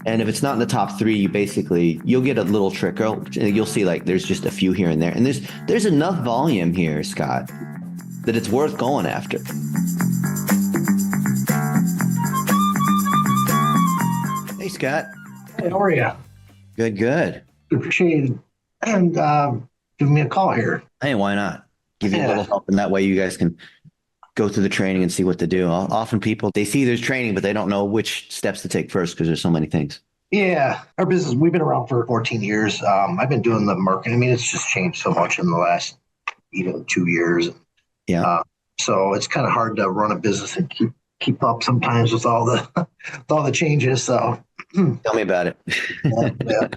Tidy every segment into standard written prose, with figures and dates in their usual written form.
And if it's not in the top three, you'll get a little trickle. You'll see like there's just a few here and there. And there's enough volume here, Scott, that it's worth going after. Hey, Scott. Hey, how are you? Good, good. Appreciate it. And giving me a call here. Hey, why not? Give you a little Yeah. help, and that way you guys can go through the training and see what to do. Often people, they see there's training, but they don't know which steps to take first because there's so many things. Yeah. Our business, we've been around for 14 years. I've been doing the marketing. I mean, it's just changed so much in the last even 2 years. Yeah. So it's kind of hard to run a business and keep up sometimes with all the with all the changes. So Tell me about it. yeah.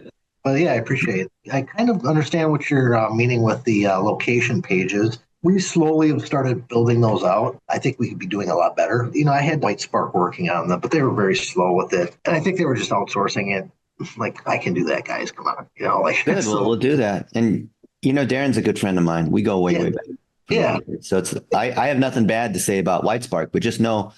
But yeah, I appreciate it. I kind of understand what you're meaning with the location pages. We slowly have started building those out. I think we could be doing a lot better. I had White Spark working on them, but they were very slow with it. And I think they were just outsourcing it. Like, I can do that, guys. Come on. Like, Good. so, Well, we'll do that. And Darren's a good friend of mine. We go way, yeah, way back. yeah, So I have nothing bad to say about White Spark, but just know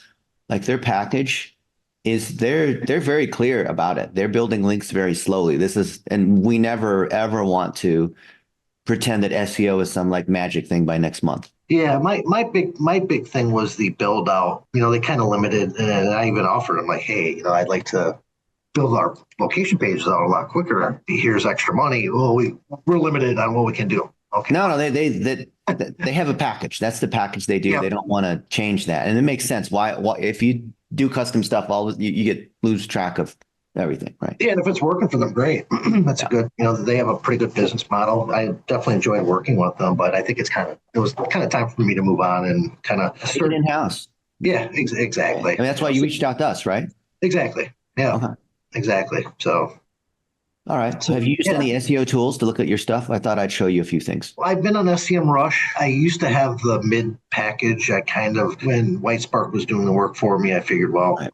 like their package is they're very clear about it. They're building links very slowly. And we never ever want to pretend that SEO is some like magic thing by next month. yeah. My big thing was the build out. They kind of limited, and I even offered them like, hey, I'd like to build our location pages out a lot quicker. Here's extra money. Well, we're limited on what we can do. Okay. No, they have a package. That's the package they do. Yep. They don't want to change that, and it makes sense. Why if you do custom stuff, you lose track of everything, right? Yeah, and if it's working for them, great. That's a good. They have a pretty good business model. I definitely enjoy working with them, but I think it was kind of time for me to move on and kind of Take it in house. Yeah, exactly. I mean, that's why you reached out to us, right? Exactly. Yeah, Okay. exactly. So. All right. So have you used any SEO tools to look at your stuff? I thought I'd show you a few things. I've been on SEMrush. I used to have the mid package. When White Spark was doing the work for me, I figured, well, right.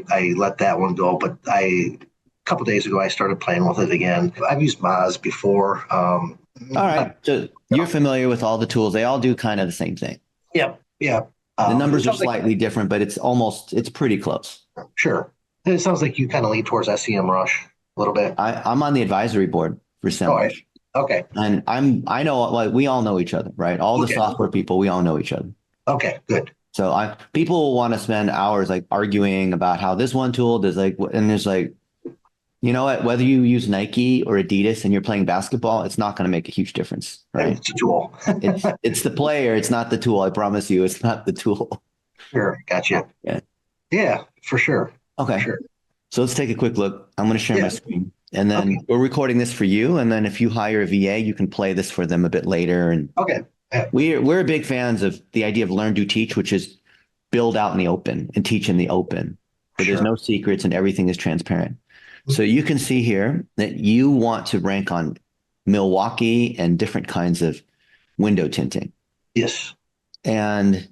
I let that one go. But a couple of days ago, I started playing with it again. I've used Moz before. All right. So you're familiar with all the tools. They all do kind of the same thing. Yep. Yeah. The numbers are slightly different, but it's pretty close. Sure. It sounds like you kind of lean towards SEMrush a little bit. I'm on the advisory board for SEMrush. Okay. And I know, like, we all know each other, right? All the software people, we all know each other. Okay, good. So people want to spend hours like arguing about how this one tool does and there's like, you know what, whether you use Nike or Adidas and you're playing basketball, it's not going to make a huge difference, right? It's a tool. it's the player. It's not the tool. I promise you, it's not the tool. Sure. Gotcha. Yeah. Yeah, for sure. Okay. Sure. So let's take a quick look. I'm going to share my screen, and then we're recording this for you. And then if you hire a VA, you can play this for them a bit later. And we're big fans of the idea of learn, do, teach, which is build out in the open and teach in the open. But there's no secrets and everything is transparent. Mm-hmm. So you can see here that you want to rank on Milwaukee and different kinds of window tinting. Yes. And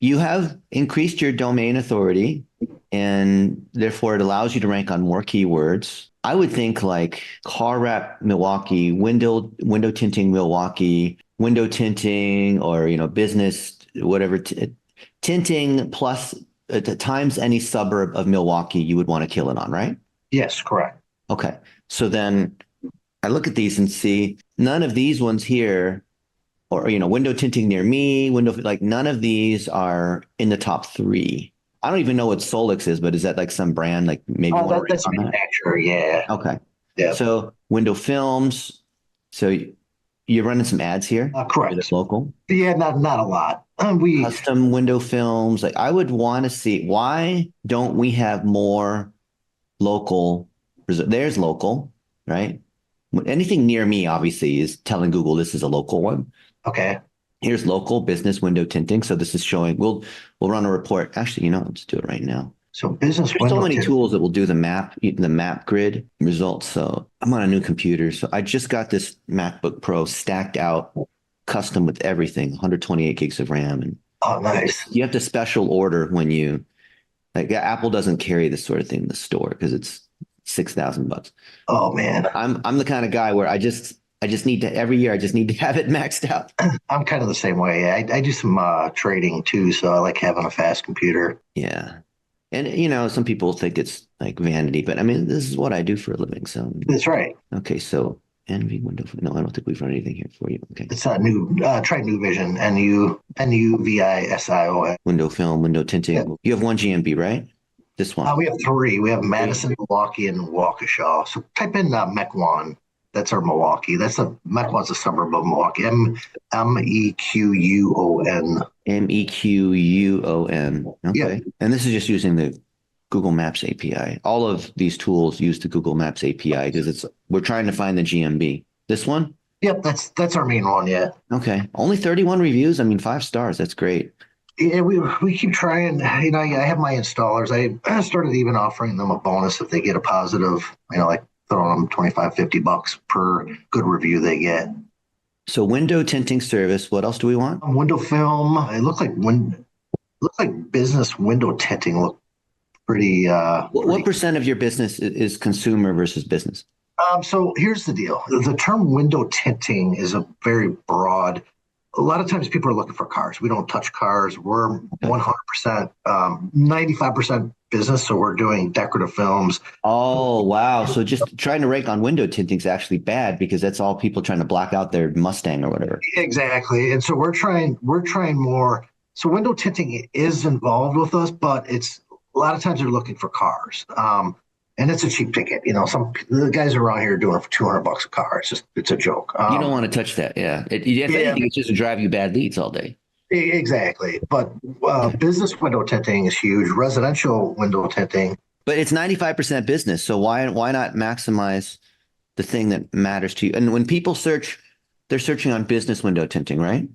you have increased your domain authority, and therefore it allows you to rank on more keywords. I would think like car wrap Milwaukee, window tinting Milwaukee, window tinting, or business whatever tinting plus times any suburb of Milwaukee you would want to kill it on, right? Yes, correct. Okay, so then I look at these and see none of these ones here. Or, window tinting near me, none of these are in the top three. I don't even know what Solix is, but is that like some brand? Like maybe that's a manufacturer. Yeah. Okay. Yeah. So window films. So you're running some ads here? Correct. It's local? Yeah, not a lot. Custom window films. Like I would want to see, why don't we have more local? There's local, right? Anything near me, obviously, is telling Google this is a local one. Okay. Here's local business window tinting. So this is showing, we'll run a report. Actually, let's do it right now. So business There's so many tools that will do the map grid results. So I'm on a new computer. So I just got this MacBook Pro stacked out, custom with everything, 128 gigs of RAM. And nice. You have to special order when Apple doesn't carry this sort of thing in the store because it's $6,000. Oh man. I'm the kind of guy where I just need to, every year, I just need to have it maxed out. I'm kind of the same way. I do some trading too, so I like having a fast computer. Yeah. And you know, some people think it's like vanity, but I mean, this is what I do for a living. So That's right. okay, so NV window. No, I don't think we've run anything here for you. Okay. It's a new. Try New Vision. NUVISION. Window film, window tinting. Yeah. You have one GMB, right? This one. We have three. We have Madison, Milwaukee, and Waukesha. So type in Mequon. That's our Milwaukee. Mequon's a suburb of Milwaukee. MEQUON. MEQUON. Okay. Yeah. And this is just using the Google Maps API. All of these tools use the Google Maps API because we're trying to find the GMB. This one? Yep, that's our main one. Yeah. Okay. Only 31 reviews. I mean, 5 stars. That's great. Yeah, we keep trying. You know, I have my installers. I started even offering them a bonus if they get a positive. You know, like throwing them $25-$50 per good review they get. So window tinting service. What else do we want? Window film. It looked like business window tinting looked pretty. What percent of your business is consumer versus business? So here's the deal. The term window tinting is a very broad. A lot of times people are looking for cars. We don't touch cars. We're 100%, 95% business. So we're doing decorative films. Oh, wow. So just trying to rank on window tinting is actually bad because that's all people trying to block out their Mustang or whatever. Exactly. And so we're trying more. So window tinting is involved with us, but it's a lot of times they're looking for cars. And it's a cheap ticket. You know, the guys around here are doing it for $200 a car. It's a joke. You don't want to touch that. Yeah. If anything, it's just to drive you bad leads all day. Exactly. But business window tinting is huge. Residential window tinting. But it's 95% business. So why not maximize the thing that matters to you? And when people search, they're searching on business window tinting, right?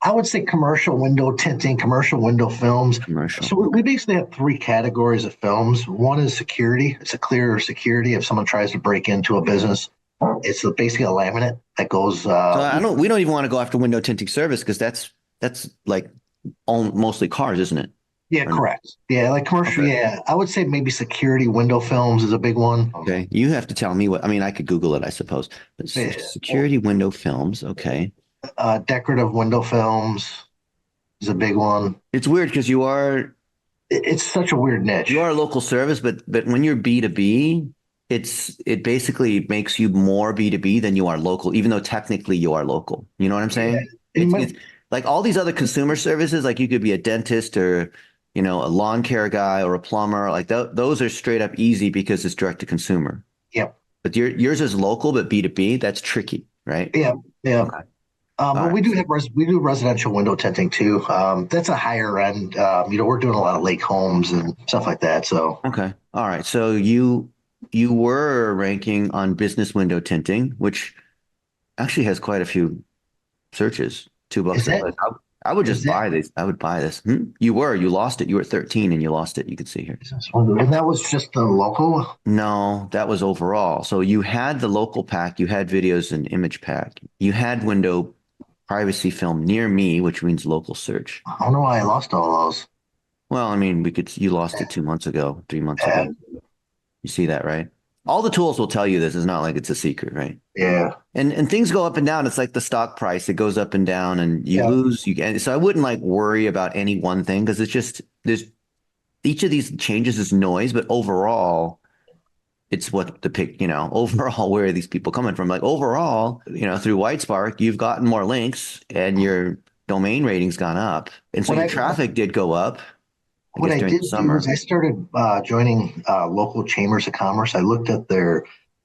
I would say commercial window tinting, commercial window films. Commercial. So we basically have 3 categories of films. One is security. It's a clear security. If someone tries to break into a business, it's basically a laminate that goes. So we don't even want to go after window tinting service because that's like mostly cars, isn't it? Yeah, correct. Yeah, like commercial. Okay. Yeah, I would say maybe security window films is a big one. Okay, you have to tell me what. I mean, I could Google it, I suppose. But security window films. Okay. Decorative window films is a big one. It's weird because it's such a weird niche. You are a local service, but when you're B2B, it basically makes you more B2B than you are local, even though technically you are local. You know what I'm saying? Yeah. It's like all these other consumer services, like you could be a dentist or, you know, a lawn care guy or a plumber. Like those are straight up easy because it's direct to consumer. Yep. But yours is local, but B2B, that's tricky, right? Yeah. Yeah. Okay. But we do residential window tinting too. That's a higher end. You know, we're doing a lot of lake homes and stuff like that. So okay, all right. So you were ranking on business window tinting, which actually has quite a few searches. $2. I would just buy these. I would buy this. You lost it. You were 13 and you lost it. You can see here. And that was just the local? No, that was overall. So you had the local pack, you had videos and image pack, you had window privacy film near me, which means local search. I don't know why I lost all those. Well, I mean, you lost it 2 months ago, 3 months ago. You see that, right? All the tools will tell you this. It's not like it's a secret, right? Yeah. And things go up and down. It's like the stock price. It goes up and down and you lose. So I wouldn't like worry about any one thing because there's each of these changes is noise, but overall, it's what overall, where are these people coming from? Like overall, through Whitespark, you've gotten more links and your domain rating's gone up. And so your traffic did go up. What I did do is I started joining local chambers of commerce. I looked at the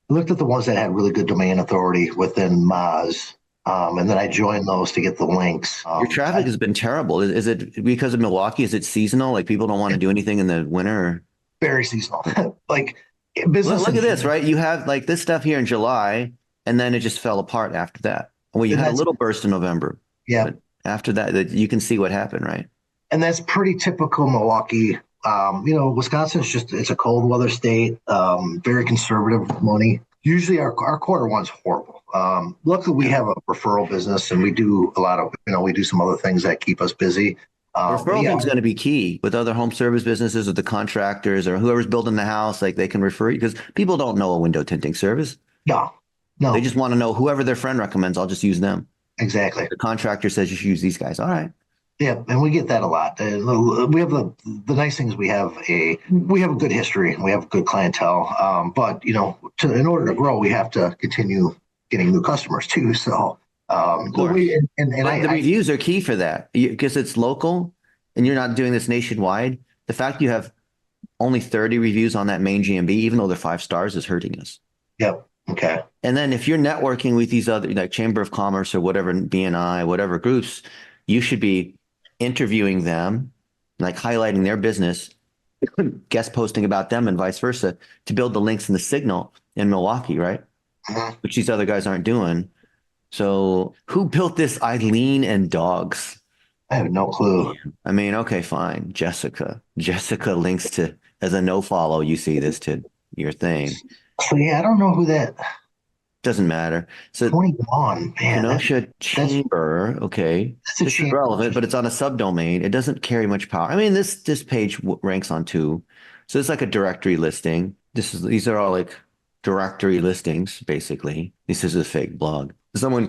ones that had really good domain authority within Moz. And then I joined those to get the links. Your traffic has been terrible. Is it because of Milwaukee? Is it seasonal? Like people don't want to do anything in the winter? Very seasonal. Like business. Look at this, right? You have like this stuff here in July, and then it just fell apart after that. Well, you had a little burst in November. Yeah. But after that, you can see what happened, right? And that's pretty typical Milwaukee. Wisconsin's it's a cold weather state, very conservative money. Usually our quarter one's horrible. Luckily we have a referral business and we do a lot of, we do some other things that keep us busy. Referral is going to be key with other home service businesses or the contractors or whoever's building the house, like they can refer you because people don't know a window tinting service. No. They just want to know whoever their friend recommends. I'll just use them. Exactly. The contractor says you should use these guys. All right. Yeah, and we get that a lot. We have the nice thing is we have a good history and we have good clientele. But in order to grow, we have to continue getting new customers too. So Of course. and But the reviews are key for that because it's local and you're not doing this nationwide. The fact you have only 30 reviews on that main GMB, even though they're 5 stars, is hurting us. Yep. Okay. And then if you're networking with these other like Chamber of Commerce or whatever, BNI, whatever groups, you should be interviewing them, like highlighting their business, guest posting about them and vice versa to build the links and the signal in Milwaukee, right? Which these other guys aren't doing. So who built this Eileen and dogs? I have no clue. I mean, okay, fine. Jessica links to, as a no follow, you see this to your thing. So yeah, I don't know who that. Doesn't matter. So 21, man. Kenosha Chamber, okay. This is relevant, but it's on a subdomain. It doesn't carry much power. I mean, this page ranks on 2. So it's like a directory listing. These are all like directory listings, basically. This is a fake blog. Someone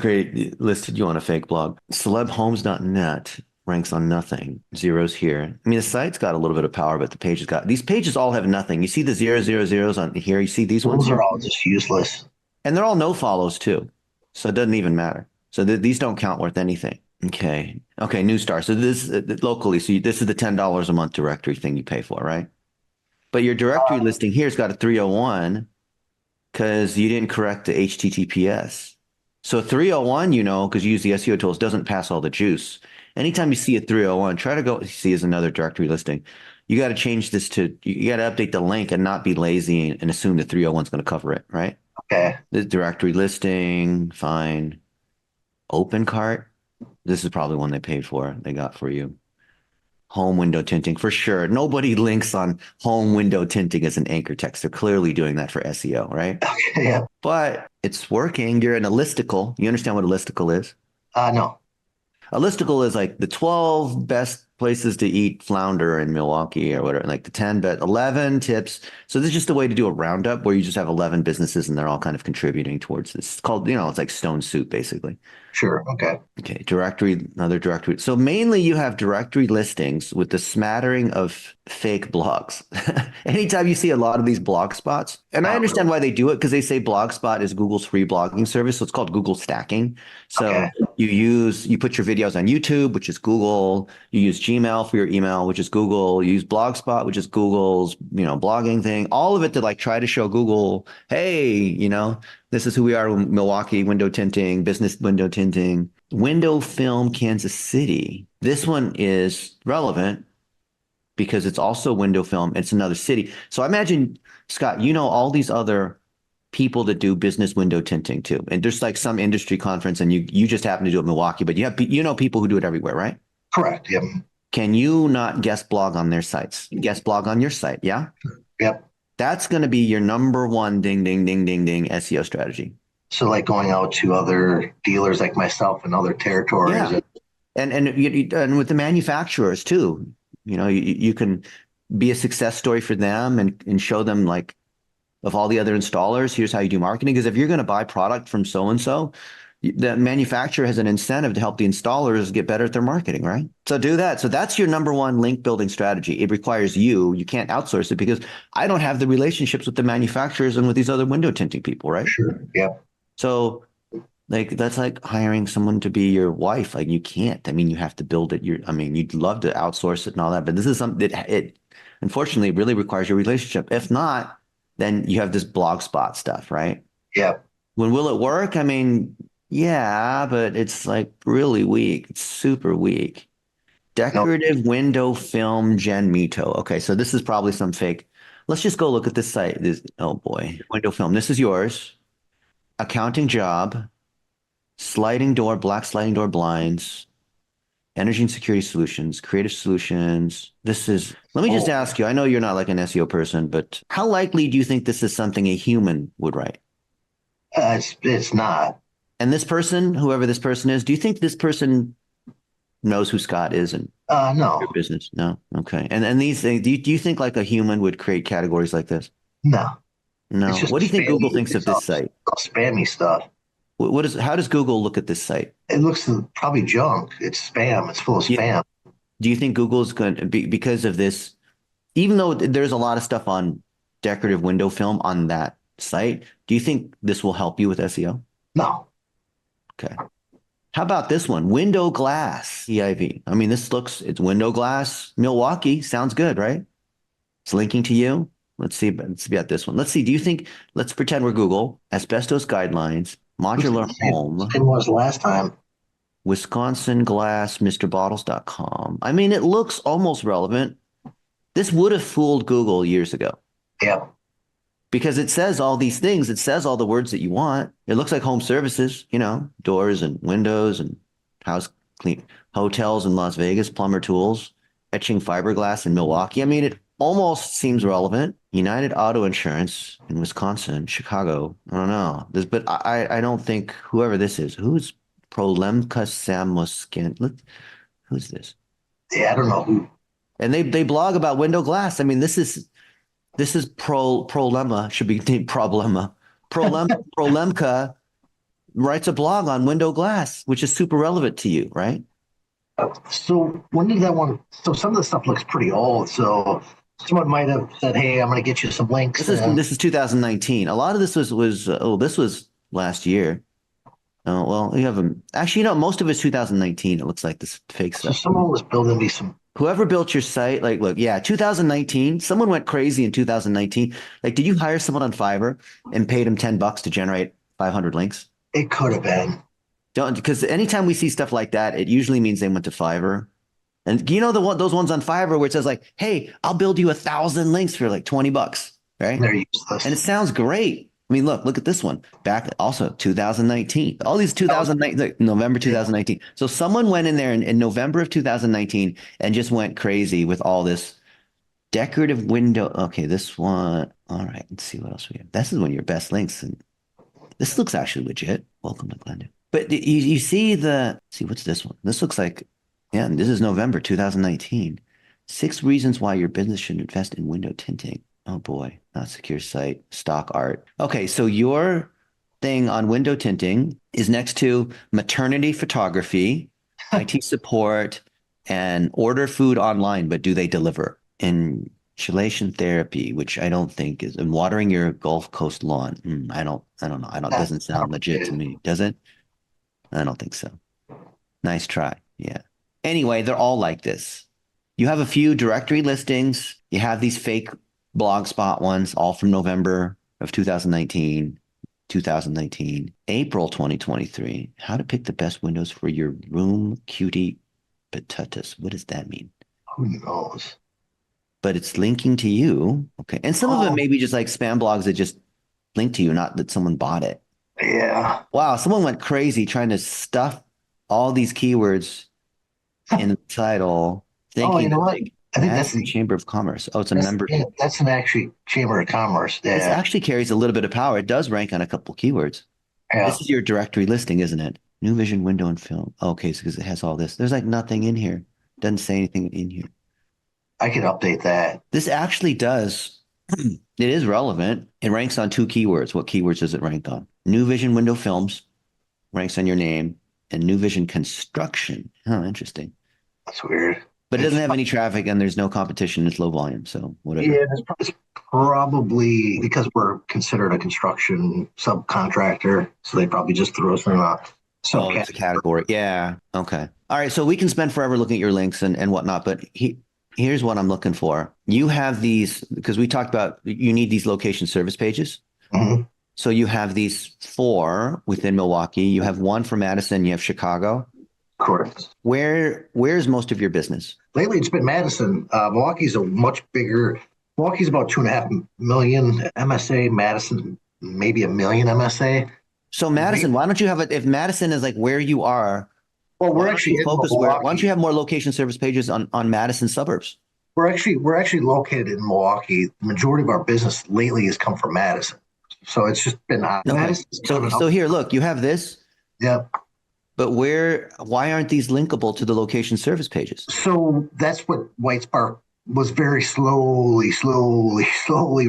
listed you on a fake blog. Celebhomes.net ranks on nothing. Zeros here. I mean, the site's got a little bit of power, but the page has got, these pages all have nothing. You see the 000s on here. You see these ones Those here? are all just useless. And they're all no follows too. So it doesn't even matter. So these don't count worth anything. Okay. Okay. New Star. So this locally. So this is the $10 a month directory thing you pay for, right? But your directory listing here's got a 301 because you didn't correct the HTTPS. So 301, because you use the SEO tools, doesn't pass all the juice. Anytime you see a 301, try to go see as another directory listing. You got to change this you got to update the link and not be lazy and assume the 301 is going to cover it, right? Okay. The directory listing, fine. Open cart. This is probably one they paid for. They got for you. Home window tinting for sure. Nobody links on home window tinting as an anchor text. They're clearly doing that for SEO, right? Okay, yeah. But it's working. You're in a listicle. You understand what a listicle is? No. A listicle is like the 12 best places to eat flounder in Milwaukee or whatever, like the 10, but 11 tips. So this is just a way to do a roundup where you just have 11 businesses and they're all kind of contributing towards this. It's called, it's like Stone Soup, basically. Sure. Okay. Okay. Another directory. So mainly you have directory listings with the smattering of fake blogs. Anytime you see a lot of these blog spots, and I understand why they do it because they say Blogspot is Google's free blogging service. So it's called Google stacking. So you put your videos on YouTube, which is Google. You use Gmail for your email, which is Google. You use Blogspot, which is Google's, blogging thing. All of it to like try to show Google, hey, this is who we are in Milwaukee, window tinting, business window tinting, window film, Kansas City. This one is relevant because it's also window film. It's another city. So I imagine, Scott, all these other people that do business window tinting too. And there's like some industry conference and you just happen to do it in Milwaukee, but you have, people who do it everywhere, right? Correct. Yep. Can you not guest blog on their sites? Guest blog on your site. Yeah. Yep. That's going to be your number one ding, ding, ding, ding, ding SEO strategy. So like going out to other dealers like myself in other territories. Yeah. And with the manufacturers too, you can be a success story for them and show them like of all the other installers, here's how you do marketing. Because if you're going to buy product from so-and-so, the manufacturer has an incentive to help the installers get better at their marketing, right? So do that. So that's your number one link building strategy. It requires you can't outsource it because I don't have the relationships with the manufacturers and with these other window tinting people, right? Sure. Yep. So like, that's like hiring someone to be your wife. Like you can't, you have to build it. You'd love to outsource it and all that, but this is something that it unfortunately really requires your relationship. If not, then you have this Blogspot stuff, right? Yep. When will it work? Yeah, but it's like really weak. It's super weak. Decorative window film Genmito. Okay, so this is probably some fake. Let's just go look at this site. Oh boy, window film. This is yours. Accounting job. Black sliding door blinds. Energy and security solutions. Creative solutions. Let me just ask you. I know you're not like an SEO person, but how likely do you think this is something a human would write? It's not. And this person, whoever this person is, do you think this person knows who Scott is and no your business? No. Okay. And these things, do you think like a human would create categories like this? No. What do you think Google thinks of this site? Spammy stuff. How does Google look at this site? It looks probably junk. It's spam. It's full of spam. Do you think Google's going to be, because of this, even though there's a lot of stuff on decorative window film on that site, do you think this will help you with SEO? No. Okay. How about this one? Window glass EIV. I mean, it's window glass, Milwaukee. Sounds good, right? It's linking to you. Let's see about this one. Let's see. Let's pretend we're Google, asbestos guidelines, modular home, Same was last time. Wisconsin glass, MrBottles.com. I mean, it looks almost relevant. This would have fooled Google years ago. Yep. Because it says all these things. It says all the words that you want. It looks like home services, doors and windows and house clean, hotels in Las Vegas, plumber tools, etching fiberglass in Milwaukee. I mean, it almost seems relevant. United Auto Insurance in Wisconsin, Chicago. I don't know. But I don't think whoever this is, who's Prolemka Samuskin? Who's this? Yeah, I don't know who. And they blog about window glass. I mean, this is Prolema, should be named Problema. Prolemka writes a blog on window glass, which is super relevant to you, right? So when did that one? So some of the stuff looks pretty old. So someone might have said, "Hey, I'm going to get you some links." This is 2019. A lot of this was this was last year. Oh well, you have actually, most of it's 2019. It looks like this fake stuff. So someone was building me some. Whoever built your site, look, yeah, 2019. Someone went crazy in 2019. Like, did you hire someone on Fiverr and paid him $10 to generate 500 links? It could have been. Don't, because anytime we see stuff like that, it usually means they went to Fiverr. And those ones on Fiverr where it says like, "Hey, I'll build you 1,000 links for like $20," right? They're useless. And it sounds great. I mean, look at this one. Back also 2019. All these 2019, November 2019. So someone went in there in November of 2019 and just went crazy with all this decorative window. Okay, this one. All right, let's see what else we have. This is one of your best links, and this looks actually legit. Welcome to Glendale. But you see what's this one? This looks like, yeah, this is November 2019. 6 reasons why your business should invest in window tinting. Oh boy, not secure site, stock art. Okay, so your thing on window tinting is next to maternity photography, IT support, and order food online, but do they deliver? Insulation therapy, which I don't think is, and watering your Gulf Coast lawn. I don't know. It doesn't sound legit to me, does it? I don't think so. Nice try. Yeah. Anyway, they're all like this. You have a few directory listings. You have these fake Blogspot ones, all from November of 2019, April 2023. How to pick the best windows for your room, cutie patatas. What does that mean? Who knows? But it's linking to you. Okay. And some of them may be just like spam blogs that just link to you, not that someone bought it. Yeah. Wow. Someone went crazy trying to stuff all these keywords in the title, thinking you know what? I think that's the Chamber of Commerce. Oh, it's a member. Yeah, that's an actually Chamber of Commerce. Yeah. This actually carries a little bit of power. It does rank on a couple keywords. Yeah. This is your directory listing, isn't it? New Vision window and film. Okay, so because it has all this. There's like nothing in here. Doesn't say anything in here. I could update that. This actually does. It is relevant. It ranks on 2 keywords. What keywords does it rank on? New Vision window films ranks on your name, and New Vision construction. Oh, interesting. That's weird. But it doesn't have any traffic and there's no competition. It's low volume, so whatever. Yeah, it's probably because we're considered a construction subcontractor, so they probably just threw us in a it's a category. Yeah. Okay. All right. So we can spend forever looking at your links and whatnot, but here's what I'm looking for. You have these, because we talked about you need these location service pages. Mm-hmm. So you have these 4 within Milwaukee. You have 1 for Madison. You have Chicago. Correct. Where's most of your business? Lately, it's been Madison. Milwaukee's a much bigger. Milwaukee's about 2.5 million MSA. Madison, maybe 1 million MSA. So Madison, why don't you have it? If Madison is like where you are, well, we're actually focused. Why don't you have more location service pages on Madison suburbs? We're actually located in Milwaukee. The majority of our business lately has come from Madison, so it's just been Madison. So here, look, you have this. Yep. But why aren't these linkable to the location service pages? So that's what White Spark was very slowly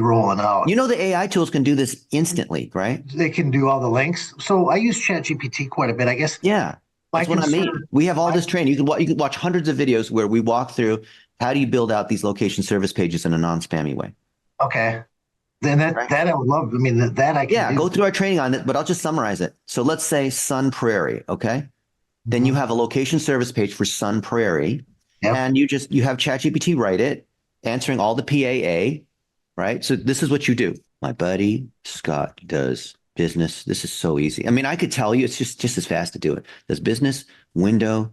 rolling out. The AI tools can do this instantly, right? They can do all the links. So I use ChatGPT quite a bit, I guess. Yeah. That's what I mean. We have all this training. You can watch hundreds of videos where we walk through how do you build out these location service pages in a non-spammy way. Okay. Then that I would love. I mean, that I can do. Go through our training on it, but I'll just summarize it. So let's say Sun Prairie, okay? Then you have a location service page for Sun Prairie, and you have ChatGPT write it, answering all the PAA, right? So this is what you do. My buddy Scott does business. This is so easy. I mean, I could tell you it's just as fast to do it. Does business window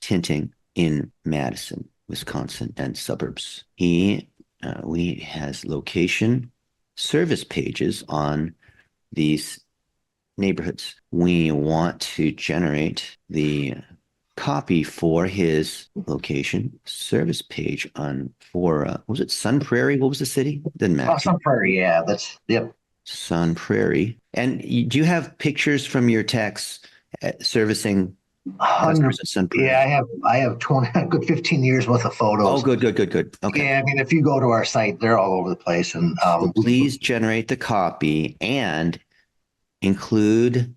tinting in Madison, Wisconsin, and suburbs. We has location service pages on these neighborhoods. We want to generate the copy for his location service page for was it Sun Prairie? What was the city? Didn't matter. Sun Prairie, yeah, Sun Prairie. And do you have pictures from your techs servicing customers at Sun Prairie? Yeah, I have 20 good 15 years worth of photos. Oh, good. Okay. Yeah, I mean, if you go to our site, they're all over the place. And so please generate the copy and include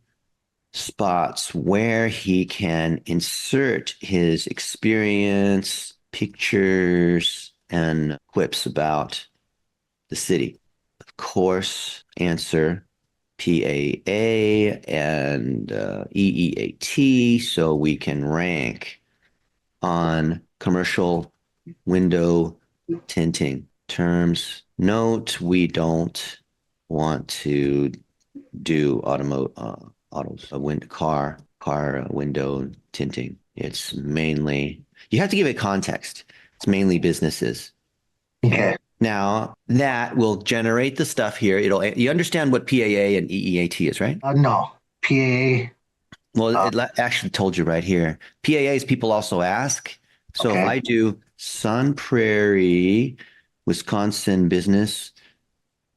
spots where he can insert his experience, pictures, and quips about the city. Of course, answer PAA and EEAT so we can rank on commercial window tinting terms. Note, we don't want to do car window tinting. It's mainly, you have to give it context. It's mainly businesses. Okay. Now that will generate the stuff here. You understand what PAA and EEAT is, right? No. PAA. Well, it actually told you right here. PAAs people also ask. So if I do Sun Prairie, Wisconsin business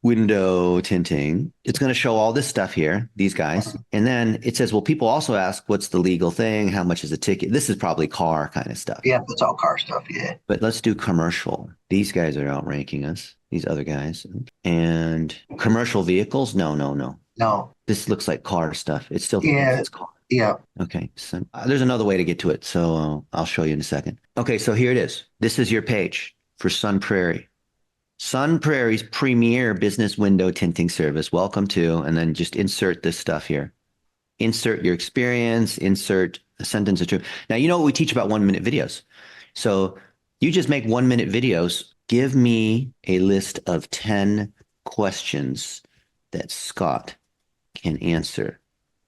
window tinting, it's going to show all this stuff here, these guys. And then it says, well, people also ask, what's the legal thing? How much is a ticket? This is probably car kind of stuff. Yeah, that's all car stuff. Yeah. But let's do commercial. These guys are outranking us, these other guys. And commercial vehicles? No. This looks like car stuff. It still thinks it's car. Yeah. Okay. So there's another way to get to it. So I'll show you in a second. Okay. So here it is. This is your page for Sun Prairie. Sun Prairie's premier business window tinting service. Welcome to, and then just insert this stuff here. Insert your experience, insert a sentence or two. Now, you know what we teach about 1 minute videos. So you just make 1 minute videos. Give me a list of 10 questions that Scott can answer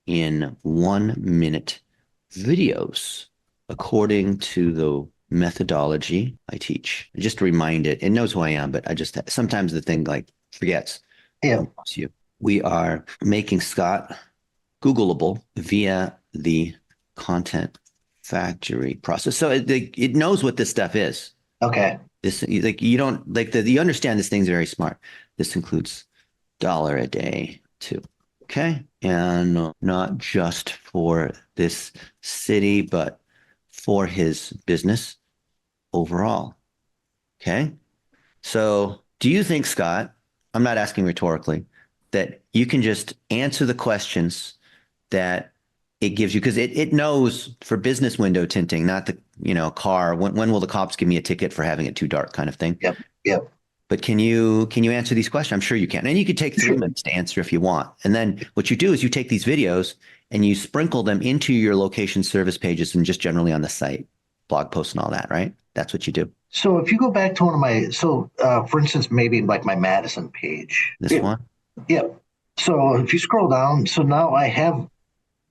in 1 minute videos according to the methodology I teach. Just to remind it knows who I am, but I just sometimes the thing like forgets. Yeah. We are making Scott Googleable via the content factory process. So it knows what this stuff is. Okay. This you don't you understand this thing's very smart. This includes $1 a day too. Okay. And not just for this city, but for his business overall. Okay. So do you think, Scott, I'm not asking rhetorically, that you can just answer the questions that it gives you? Because it knows for business window tinting, not the, car, when will the cops give me a ticket for having it too dark kind of thing. Yep. But can you answer these questions? I'm sure you can. And you could take 3 minutes to answer if you want. And then what you do is you take these videos and you sprinkle them into your location service pages and just generally on the site, blog posts and all that, right? That's what you do. So if you go back to one of my, for instance, maybe like my Madison page. This one? Yep. So if you scroll down, so now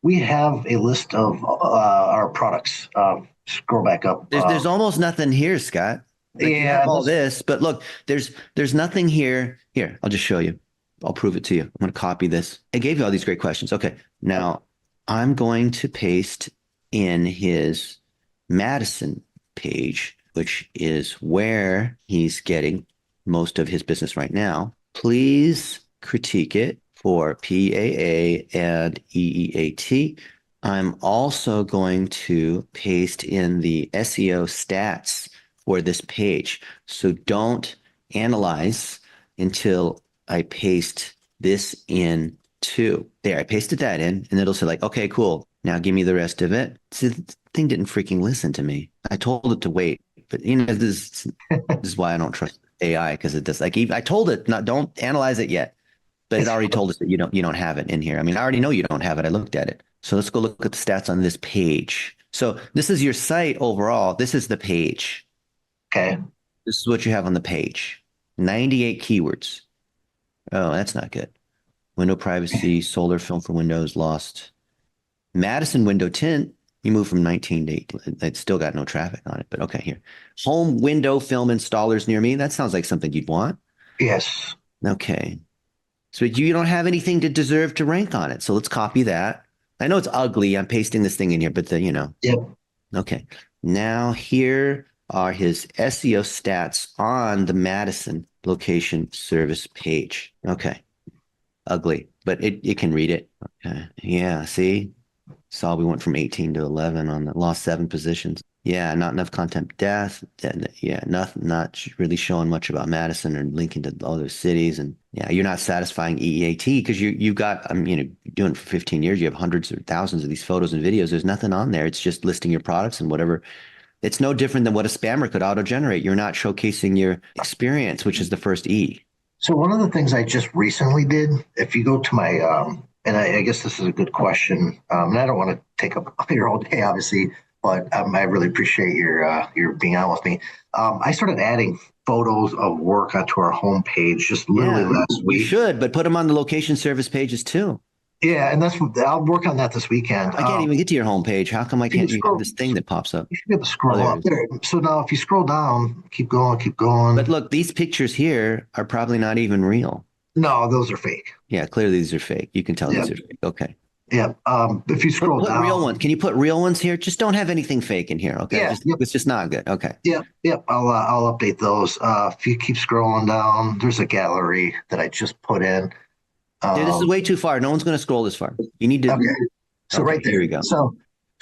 we have a list of our products. Scroll back up. There's almost nothing here, Scott. You have all this, but look, there's nothing here. Here, I'll just show you. I'll prove it to you. I'm going to copy this. I gave you all these great questions. Okay. Now I'm going to paste in his Madison page, which is where he's getting most of his business right now. Please critique it for PAA and EEAT. I'm also going to paste in the SEO stats for this page. So don't analyze until I paste this in too. There, I pasted that in and it'll say like, okay, cool. Now give me the rest of it. See, the thing didn't freaking listen to me. I told it to wait, but this is why I don't trust AI, because it does. Like, I told it not, don't analyze it yet, but it already told us that you don't have it in here. I mean, I already know you don't have it. I looked at it. So let's go look at the stats on this page. So this is your site overall. This is the page. Okay. This is what you have on the page. 98 keywords. Oh, that's not good. Window privacy, solar film for Windows, lost. Madison window tint, you moved from 19 to 8. It's still got no traffic on it, but okay, here. Home window film installers near me. That sounds like something you'd want. Yes. Okay. So you don't have anything to deserve to rank on it. So let's copy that. I know it's ugly. I'm pasting this thing in here, but Yep. Okay. Now here are his SEO stats on the Madison location service page. Okay. Ugly, but it can read it. Okay. Yeah. See? Saw we went from 18 to 11 on the lost 7 positions. Yeah, not enough content depth. Yeah, not really showing much about Madison or linking to other cities. And yeah, you're not satisfying EAT because you've got, doing it for 15 years. You have hundreds or thousands of these photos and videos. There's nothing on there. It's just listing your products and whatever. It's no different than what a spammer could auto-generate. You're not showcasing your experience, which is the first E. So one of the things I just recently did, if you go to my, and I guess this is a good question, and I don't want to take up your whole day, obviously, but I really appreciate your being on with me. I started adding photos of work onto our homepage just literally last week. You should, but put them on the location service pages too. Yeah, and I'll work on that this weekend. I can't even get to your homepage. How come I can't have this thing that pops up? You should be able to scroll up there. So now if you scroll down, keep going. But look, these pictures here are probably not even real. No, those are fake. Yeah, clearly these are fake. You can tell these are fake. Okay. Yeah. If you scroll put down, real ones. Can you put real ones here? Just don't have anything fake in here. Okay. Yeah. It's just not good. Okay. Yep. I'll update those. If you keep scrolling down, there's a gallery that I just put in. Dude, this is way too far. No one's going to scroll this far. You need to. Okay. So right there. Here we go. So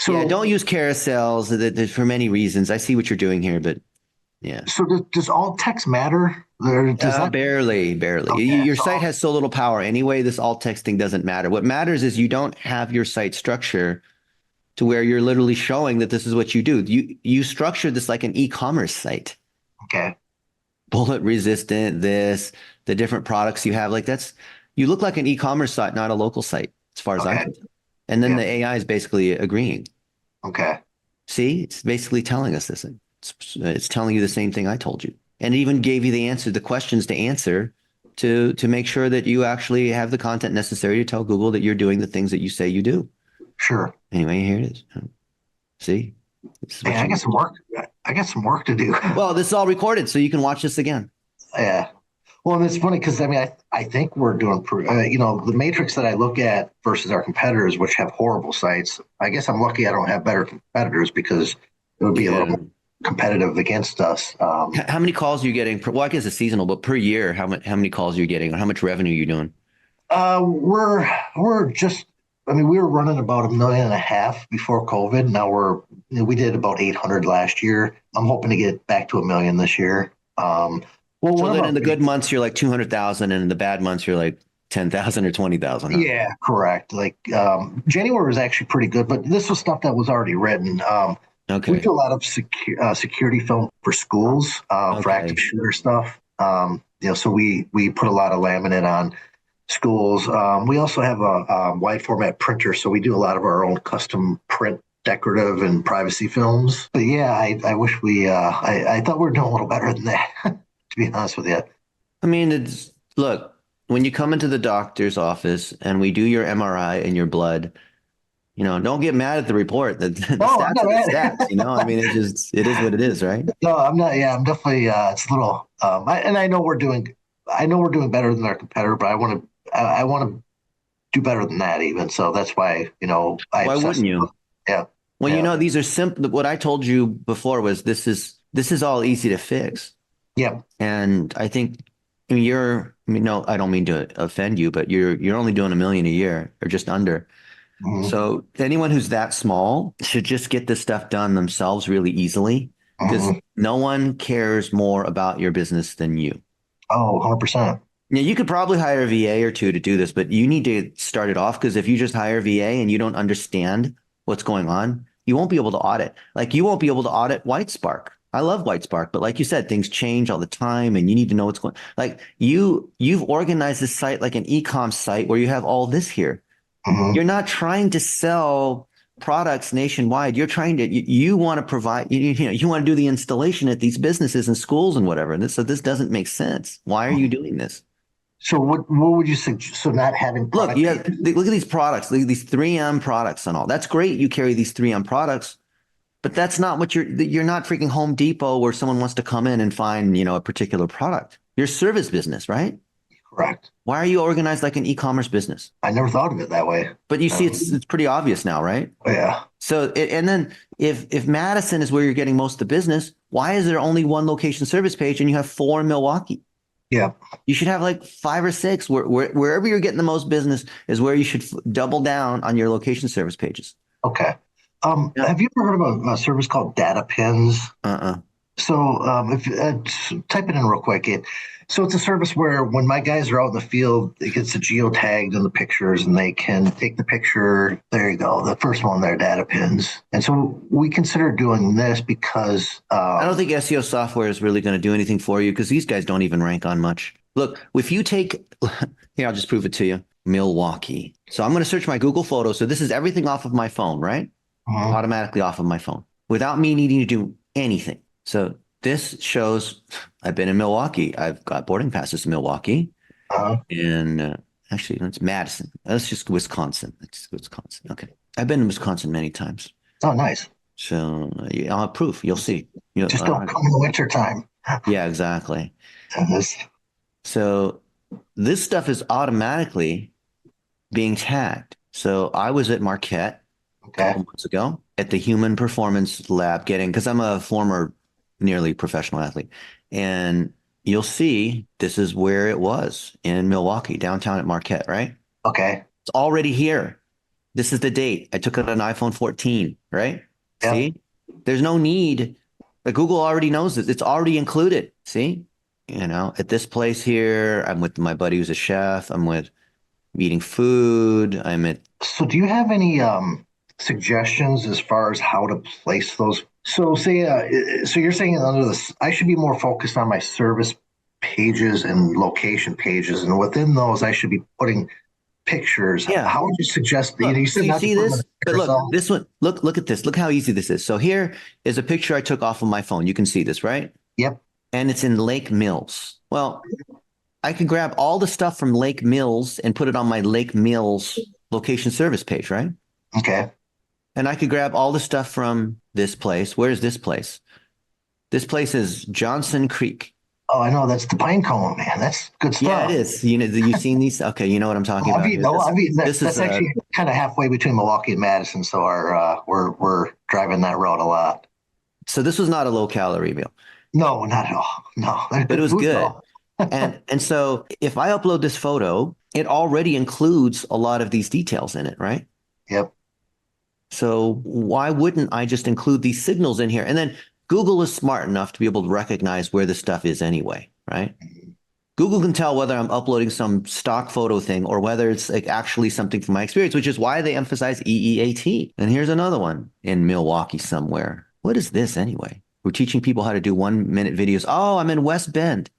yeah, don't use carousels for many reasons. I see what you're doing here, but yeah. So does alt text matter? Barely. Okay, your site has so little power anyway. This alt text thing doesn't matter. What matters is you don't have your site structure to where you're literally showing that this is what you do. You structure this like an e-commerce site. Okay. Bullet resistant, the different products you have, like you look like an e-commerce site, not a local site, as far as I can tell. And then the AI is basically agreeing. Okay. See, it's basically telling us this. It's telling you the same thing I told you. And it even gave you the questions to answer to make sure that you actually have the content necessary to tell Google that you're doing the things that you say you do. Sure. Anyway, here it is. See? I got some work. I got some work to do. Well, this is all recorded, so you can watch this again. Yeah. Well, and it's funny because I think we're doing, the matrix that I look at versus our competitors, which have horrible sites. I guess I'm lucky I don't have better competitors because it would be a little more competitive against us. How many calls are you getting? Well, I guess it's seasonal, but per year, how many calls are you getting, or how much revenue are you doing? We're just. We were running about 1.5 million before COVID. Now we did about 800 last year. I'm hoping to get back to 1 million this year. Well, so then in the good months, you're like 200,000, and in the bad months, you're like 10,000 or 20,000. Huh? Yeah, correct. Like January was actually pretty good, but this was stuff that was already written. Okay. We do a lot of security film for schools for active shooter stuff. So we put a lot of laminate on schools. We also have a wide format printer, so we do a lot of our own custom print decorative and privacy films. But yeah, I wish I thought we were doing a little better than that. To be honest with you. I mean, look, when you come into the doctor's office and we do your MRI and your blood, don't get mad at the report. The stats are the stats, I mean, it is what it is, right? No, I'm not. Yeah, I'm definitely, it's a little, I know we're doing better than our competitor, but I want to do better than that even. So that's why, why wouldn't you? Yeah. Well, these are simple. What I told you before was this is all easy to fix. Yeah. And I think no, I don't mean to offend you, but you're only doing 1 million a year or just under. Mm-hmm. So anyone who's that small should just get this stuff done themselves really easily because no one cares more about your business than you. Oh, 100%. Yeah, you could probably hire a VA or two to do this, but you need to start it off because if you just hire a VA and you don't understand what's going on, you won't be able to audit. Like you won't be able to audit White Spark. I love White Spark, but like you said, things change all the time and you need to know what's going on. Like you've organized this site like an e-com site where you have all this here. Mm-hmm. You're not trying to sell products nationwide. You're trying to, you want to provide, you want to do the installation at these businesses and schools and whatever. And so this doesn't make sense. Why are you doing this? So what would you suggest? So not having Look, look at these products, these 3M products and all. That's great. You carry these 3M products, but that's not what you're not freaking Home Depot where someone wants to come in and find, a particular product. You're a service business, right? Correct. Why are you organized like an e-commerce business? I never thought of it that way. But you see, it's pretty obvious now, right? Yeah. So, and then if Madison is where you're getting most of the business, why is there only one location service page and you have 4 in Milwaukee? Yeah. You should have like 5 or 6. Wherever you're getting the most business is where you should double down on your location service pages. Okay. Have you ever heard of a service called Data Pins? So if type it in real quick. So it's a service where when my guys are out in the field, it gets geotagged in the pictures and they can take the picture. There you go. The first one there, Data Pins. And so we consider doing this because I don't think SEO software is really going to do anything for you because these guys don't even rank on much. Look, if you take, here, I'll just prove it to you. Milwaukee. So I'm going to search my Google Photos. So this is everything off of my phone, right? Automatically off of my phone without me needing to do anything. So this shows I've been in Milwaukee. I've got boarding passes to Milwaukee. And actually, it's Madison. That's just Wisconsin. It's Wisconsin. Okay. I've been in Wisconsin many times. Oh, nice. So I'll have proof. You'll see. Just don't come in the winter time. Yeah, exactly. So this stuff is automatically being tagged. So I was at Marquette a couple months ago at the Human Performance Lab because I'm a former nearly professional athlete. And you'll see this is where it was in Milwaukee, downtown at Marquette, right? Okay. It's already here. This is the date. I took it on iPhone 14, right? Yep. See? There's no need. Google already knows this. It's already included. See? At this place here, I'm with my buddy who's a chef. I'm eating food. So do you have any suggestions as far as how to place those? So so you're saying under this, I should be more focused on my service pages and location pages, and within those, I should be putting pictures. Yeah. How would you suggest? Look, you see this? But look, this one. Look at this. Look how easy this is. So here is a picture I took off of my phone. You can see this, right? Yep. And it's in Lake Mills. Well, I could grab all the stuff from Lake Mills and put it on my Lake Mills location service page, right? Okay. And I could grab all the stuff from this place. Where's this place? This place is Johnson Creek. Oh, I know. That's the pine cone, man. That's good stuff. Yeah, it is. You've seen these? Okay, you know what I'm talking about. That's actually kind of halfway between Milwaukee and Madison, so we're driving that road a lot. So this was not a low-calorie meal. No, not at all. No, but it was good. and so if I upload this photo, it already includes a lot of these details in it, right? Yep. So why wouldn't I just include these signals in here? And then Google is smart enough to be able to recognize where the stuff is anyway, right? Google can tell whether I'm uploading some stock photo thing or whether it's like actually something from my experience, which is why they emphasize EEAT. And here's another one in Milwaukee somewhere. What is this anyway? We're teaching people how to do 1-minute videos. Oh, I'm in West Bend.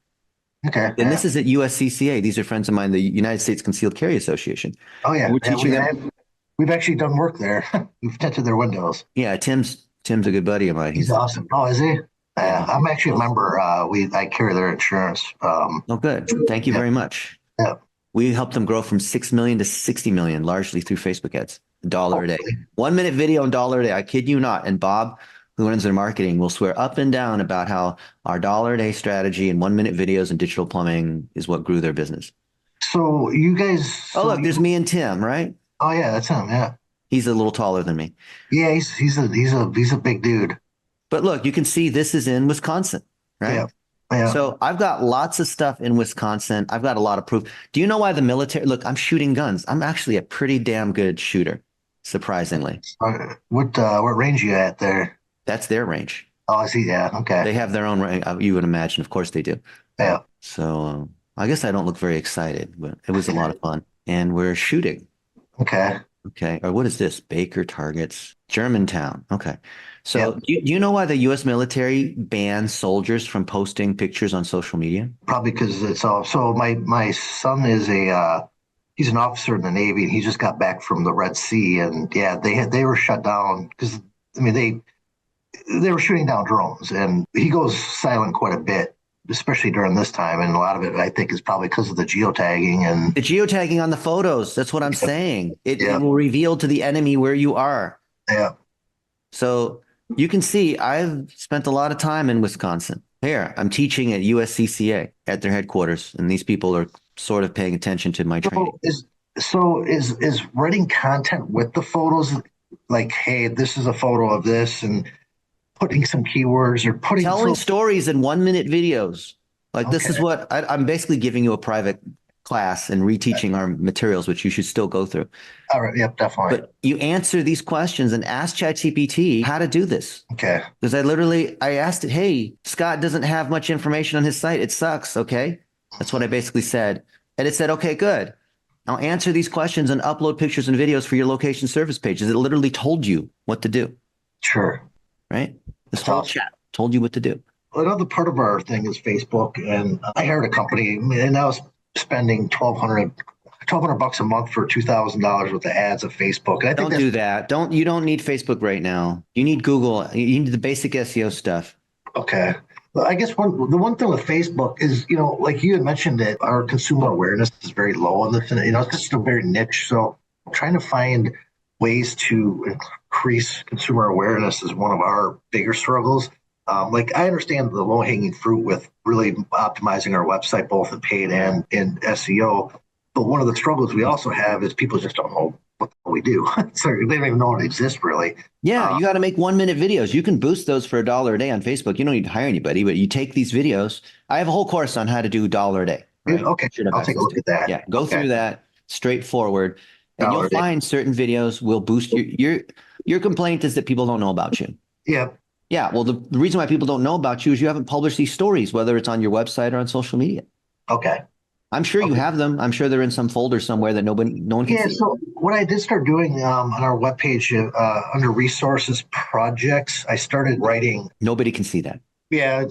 Okay. And this is at USCCA. These are friends of mine, the United States Concealed Carry Association. Oh, yeah. We're teaching them. We've actually done work there. We've tinted their windows. Yeah, Tim's a good buddy of mine. He's awesome. Oh, is he? I'm actually a member. I carry their insurance. Oh, good. Thank you very much. Yeah. We helped them grow from 6 million to 60 million, largely through Facebook ads. $1 a day. 1-minute video and $1 a day. I kid you not. And Bob, who runs their marketing, will swear up and down about how our $1 a day strategy and 1-minute videos and digital plumbing is what grew their business. So you guys. Oh, look, there's me and Tim, right? Oh yeah, that's him. Yeah. He's a little taller than me. Yeah, he's a big dude. But look, you can see this is in Wisconsin, right? Yeah. Yeah. So I've got lots of stuff in Wisconsin. I've got a lot of proof. Do you know why the military? Look, I'm shooting guns. I'm actually a pretty damn good shooter, surprisingly. What range are you at there? That's their range. Oh, I see. Yeah. Okay. They have their own range. You would imagine. Of course they do. Yeah. So I guess I don't look very excited, but it was a lot of fun. And we're shooting. Okay. Okay. Or what is this? Baker targets Germantown. Okay. So Yep. do you know why the U.S. military bans soldiers from posting pictures on social media? Probably because it's all. So my son is he's an officer in the Navy, and he just got back from the Red Sea, and yeah, they were shut down because I mean they were shooting down drones, and he goes silent quite a bit, especially during this time, and a lot of it I think is probably because of the geotagging and The geotagging on the photos. That's what I'm yeah, saying. It yeah, will reveal to the enemy where you are. yeah. So you can see I've spent a lot of time in Wisconsin. Here, I'm teaching at USCCA at their headquarters, and these people are sort of paying attention to my training. So is writing content with the photos like, hey, this is a photo of this, and putting some keywords or putting Telling so stories in 1 minute videos. Like this is okay, what I'm basically giving you a private class and reteaching our materials, which you should still go through. all right, yep, definitely, But you answer these questions and ask ChatGPT how to do this. okay, Because I asked it, hey, Scott doesn't have much information on his site. It sucks. Okay. That's what I basically said. And it said, okay, good. Now answer these questions and upload pictures and videos for your location service pages. It literally told you what to do, sure. right? This That's whole awesome. chat told you what to do. Another part of our thing is Facebook, and I hired a company, and I was spending 1,200 bucks a month for $2,000 worth of ads of Facebook, and I think Don't that's do that. You don't need Facebook right now. You need Google. You need the basic SEO stuff. okay. Well, I guess the one thing with Facebook is, like you had mentioned that our consumer awareness is very low on this, and it's just a very niche. So trying to find ways to increase consumer awareness is one of our bigger struggles. Like I understand the low hanging fruit with really optimizing our website, both in paid and in SEO. But one of the struggles we also have is people just don't know what we do. So they don't even know it exists really. Yeah, Uh, you got to make 1 minute videos. You can boost those for $1 a day on Facebook. You don't need to hire anybody, but you take these videos. I have a whole course on how to do $1 a day, right? okay, You should have I'll take a access look to. at that. Yeah, go Okay, through that straightforward, and you'll dollar a day. find certain videos will boost your complaint is that people don't know about you. Yeah. Yeah, well, the reason why people don't know about you is you haven't published these stories, whether it's on your website or on social media. Okay. I'm sure you Okay. have them. I'm sure they're in some folder somewhere that no one can Yeah. see. So what I did start doing on our webpage under resources projects, I started writing. Nobody can see that. Yeah.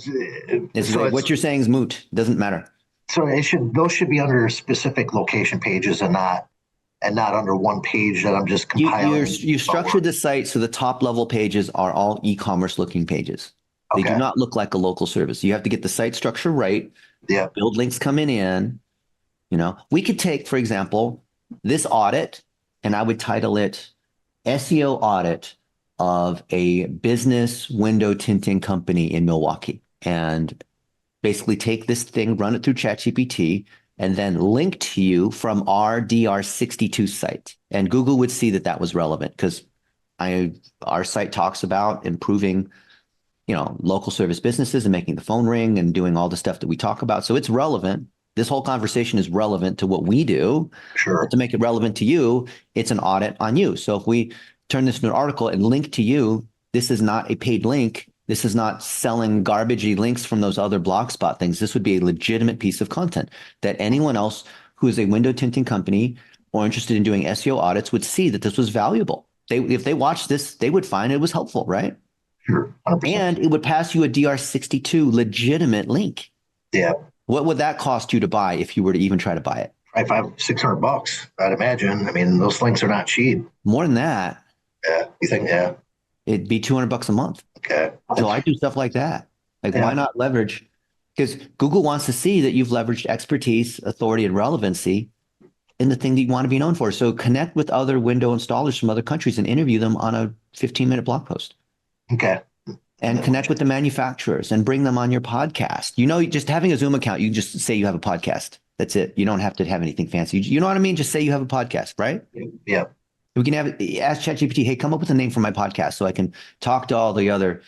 What you're saying is moot. Doesn't matter. So those should be under specific location pages and not under one page that I'm just compiling. You structured the site so the top level pages are all e-commerce looking pages. They do Okay. not look like a local service. You have to get the site structure right. Yeah. Build links coming in. We could take, for example, this audit, and I would title it SEO audit of a business window tinting company in Milwaukee, and basically take this thing, run it through ChatGPT, and then link to you from our DR62 site. And Google would see that that was relevant because our site talks about improving, local service businesses and making the phone ring and doing all the stuff that we talk about. So it's relevant. This whole conversation is relevant to what we do. Sure. But to make it relevant to you, it's an audit on you. So if we turn this into an article and link to you, this is not a paid link. This is not selling garbagey links from those other Blogspot things. This would be a legitimate piece of content that anyone else who is a window tinting company or interested in doing SEO audits would see that this was valuable. If they watched this, they would find it was helpful, right? Sure. 100%. And it would pass you a DR62 legitimate link. Yeah. What would that cost you to buy if you were to even try to buy it? $600, I'd imagine. I mean, those links are not cheap. More than that. Yeah. You think? Yeah. It'd be $200 a month. Okay. So I do stuff like that. Like, Yeah. why not leverage? Because Google wants to see that you've leveraged expertise, authority, and relevancy in the thing that you want to be known for. So connect with other window installers from other countries and interview them on a 15-minute blog post. Okay. And connect with the manufacturers and bring them on your podcast. Just having a Zoom account, you just say you have a podcast. That's it. You don't have to have anything fancy. You know what I mean? Just say you have a podcast, right? Yeah. We can ask ChatGPT, hey, come up with a name for my podcast so I can talk to all the other,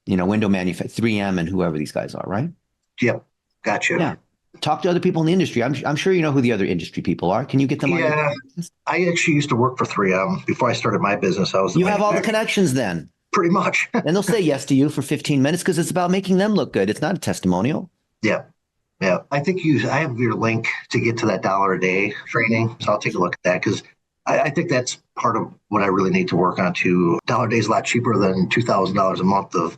window manufacturers, 3M and whoever these guys are, right? Yep. Gotcha. Yeah. Talk to other people in the industry. I'm sure you know who the other industry people are. Can you get them on your podcast? I actually used to work for 3M before I started my business. You have all the connections then. Pretty much. And they'll say yes to you for 15 minutes because it's about making them look good. It's not a testimonial. Yeah. Yeah. I have your link to get to that $1 a day training. So I'll take a look at that because I think that's part of what I really need to work on too. Dollar Day is a lot cheaper than $2,000 a month of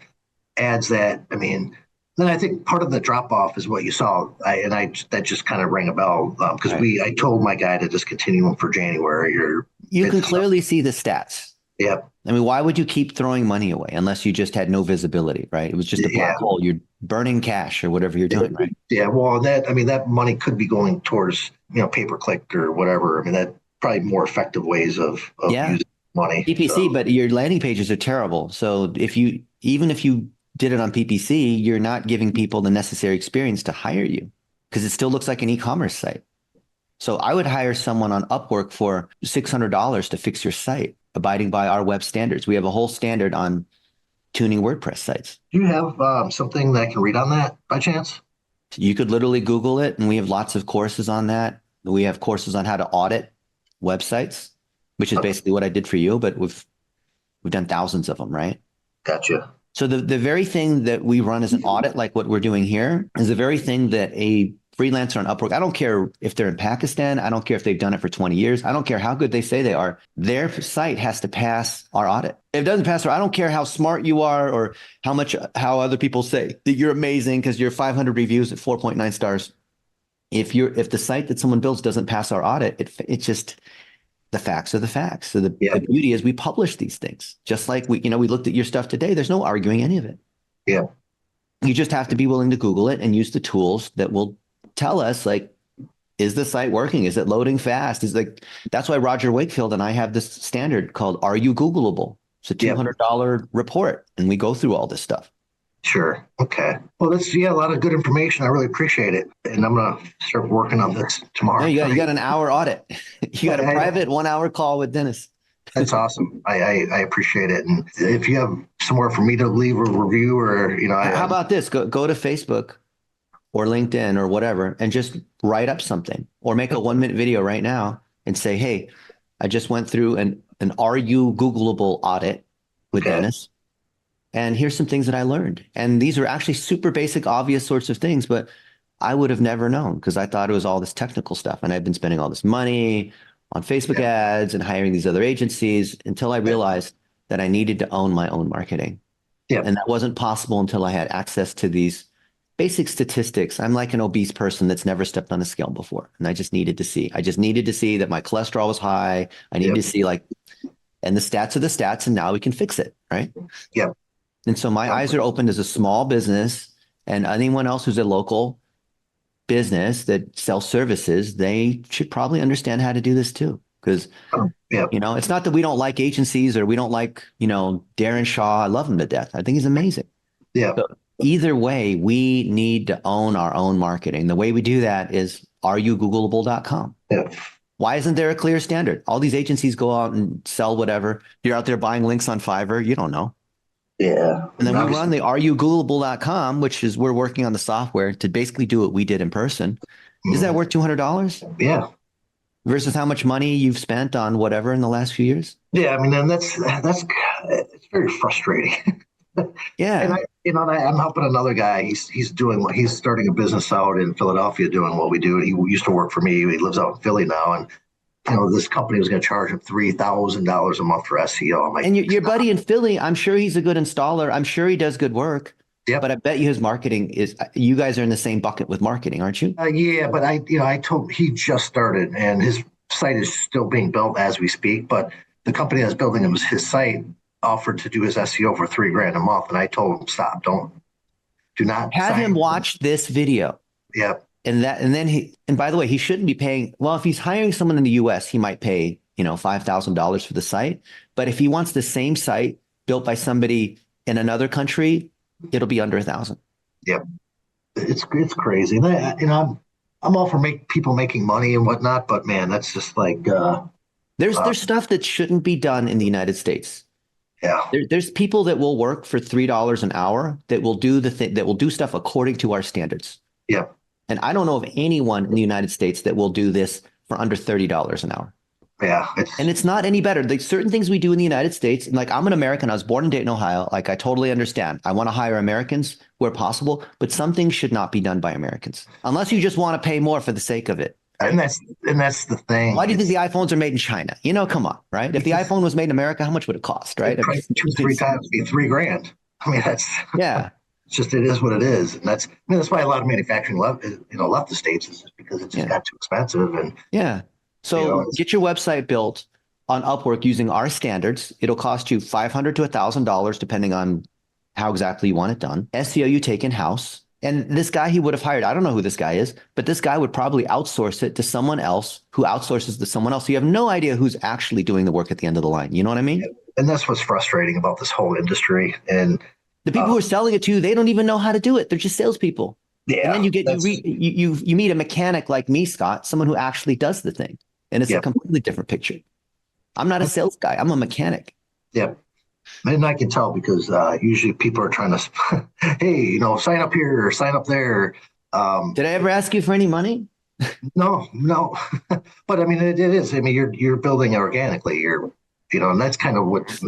ads that, I mean, then I think part of the drop off is what you saw. That just kind of rang a bell because Right. I told my guy to discontinue them for January or You can clearly see the stats. yeah. I mean, why would you keep throwing money away unless you just had no visibility, right? It was just a Yeah. black hole. You're burning cash or whatever you're doing, right? Yeah. Well, that money could be going towards, pay per click or whatever. I mean, that probably more effective ways of Yeah. using money. PPC, So, but your landing pages are terrible. So even if you did it on PPC, you're not giving people the necessary experience to hire you because it still looks like an e-commerce site. So I would hire someone on Upwork for $600 to fix your site, abiding by our web standards. We have a whole standard on tuning WordPress sites. do you have something that I can read on that by chance? You could literally Google it, and we have lots of courses on that. We have courses on how to audit websites, which is Okay, basically what I did for you, but we've done thousands of them, right? gotcha. So the very thing that we run as an audit, like what we're doing here, is the very thing that a freelancer on Upwork, I don't care if they're in Pakistan, I don't care if they've done it for 20 years, I don't care how good they say they are, their site has to pass our audit. If it doesn't pass, I don't care how smart you are or how other people say that you're amazing because you're 500 reviews at 4.9 stars. If the site that someone builds doesn't pass our audit, it's just the facts are the facts. So Yeah. the beauty is we publish these things. Just like we looked at your stuff today. There's no arguing any of it. Yeah. You just have to be willing to Google it and use the tools that will tell us, like, is the site working? Is it loading fast? That's why Roger Wakefield and I have this standard called Are You Googleable? It's a $200 report, and we go through all this stuff. Sure. Okay. Well, that's a lot of good information. I really appreciate it, and I'm gonna start working on this tomorrow. Yeah, you got an hour audit. You got a private 1 hour call with Dennis. That's awesome. I appreciate it. And if you have somewhere for me to leave a review or, How about this? Go to Facebook or LinkedIn or whatever and just write up something or make a 1 minute video right now and say, hey, I just went through an Are You Googleable audit with Dennis. And here's some things that I learned. And these are actually super basic, obvious sorts of things, but I would have never known because I thought it was all this technical stuff. And I've been spending all this money on Facebook ads and hiring these other agencies until I realized that I needed to own my own marketing. Yeah. And that wasn't possible until I had access to these basic statistics. I'm like an obese person that's never stepped on a scale before. And I just needed to see that my cholesterol was high. I needed to see and the stats are the stats, and now we can fix it. Right. Yeah. And so my eyes are opened as a small business, and anyone else who's a local business that sells services, they should probably understand how to do this too. Because, it's not that we don't like agencies or we don't like, Darren Shaw. I love him to death. I think he's amazing. Yeah. So either way, we need to own our own marketing. The way we do that is areyougoogleable.com. Yeah. Why isn't there a clear standard? All these agencies go out and sell whatever. You're out there buying links on Fiverr. You don't know. Yeah. And then we run the areyougoogleable.com, which is we're working on the software to basically do what we did in person. Is that worth $200? Yeah. Versus how much money you've spent on whatever in the last few years? Yeah. I mean, and that's it's very frustrating. Yeah. And I'm helping another guy. He's starting a business out in Philadelphia doing what we do. He used to work for me. He lives out in Philly now. And this company was going to charge him $3,000 a month for SEO. I'm like, and your buddy in Philly, I'm sure he's a good installer. I'm sure he does good work. Yeah. But I bet you his marketing you guys are in the same bucket with marketing, aren't you? Yeah, but I told he just started and his site is still being built as we speak. But the company that's building his site offered to do his SEO for $3,000 a month, and I told him stop. Do not have him watch this video. Yeah. And by the way, he shouldn't be paying. Well, if he's hiring someone in the US, he might pay, $5,000 for the site. But if he wants the same site built by somebody in another country, it'll be under 1,000. Yep. It's crazy. And I'm all for people making money and whatnot, but man, that's just like, there's stuff that shouldn't be done in the United States. Yeah. There's people that will work for $3 an hour that will do that will do stuff according to our standards. Yeah. And I don't know of anyone in the United States that will do this for under $30 an hour. Yeah. And it's not any better. Like certain things we do in the United States, and like I'm an American, I was born in Dayton, Ohio. Like I totally understand. I want to hire Americans where possible, but some things should not be done by Americans unless you just want to pay more for the sake of it. right? And that's the thing. Why do you think the iPhones are made in China? Come on, right? If the iPhone was made in America, how much would it cost, right? Probably two, three times be $3,000. I mean, that's yeah. It's just, it is what it is. And that's why a lot of manufacturing left the States, is just because it just got too expensive. And yeah. So get your website built on Upwork using our standards. It'll cost you $500 to $1,000, depending on how exactly you want it done. SEO you take in-house. And this guy he would have hired, I don't know who this guy is, but this guy would probably outsource it to someone else who outsources to someone else. So you have no idea who's actually doing the work at the end of the line. You know what I mean? And that's what's frustrating about this whole industry. And the people who are selling it to you, they don't even know how to do it. They're just salespeople. Yeah. And then you meet a mechanic like me, Scott, someone who actually does the thing. And it's a completely different picture. I'm not a sales guy. I'm a mechanic. Yep. And I can tell because usually people are trying to, hey, sign up here or sign up there. Did I ever ask you for any money? No. But I mean, it is. I mean, you're building organically. And that's kind of what,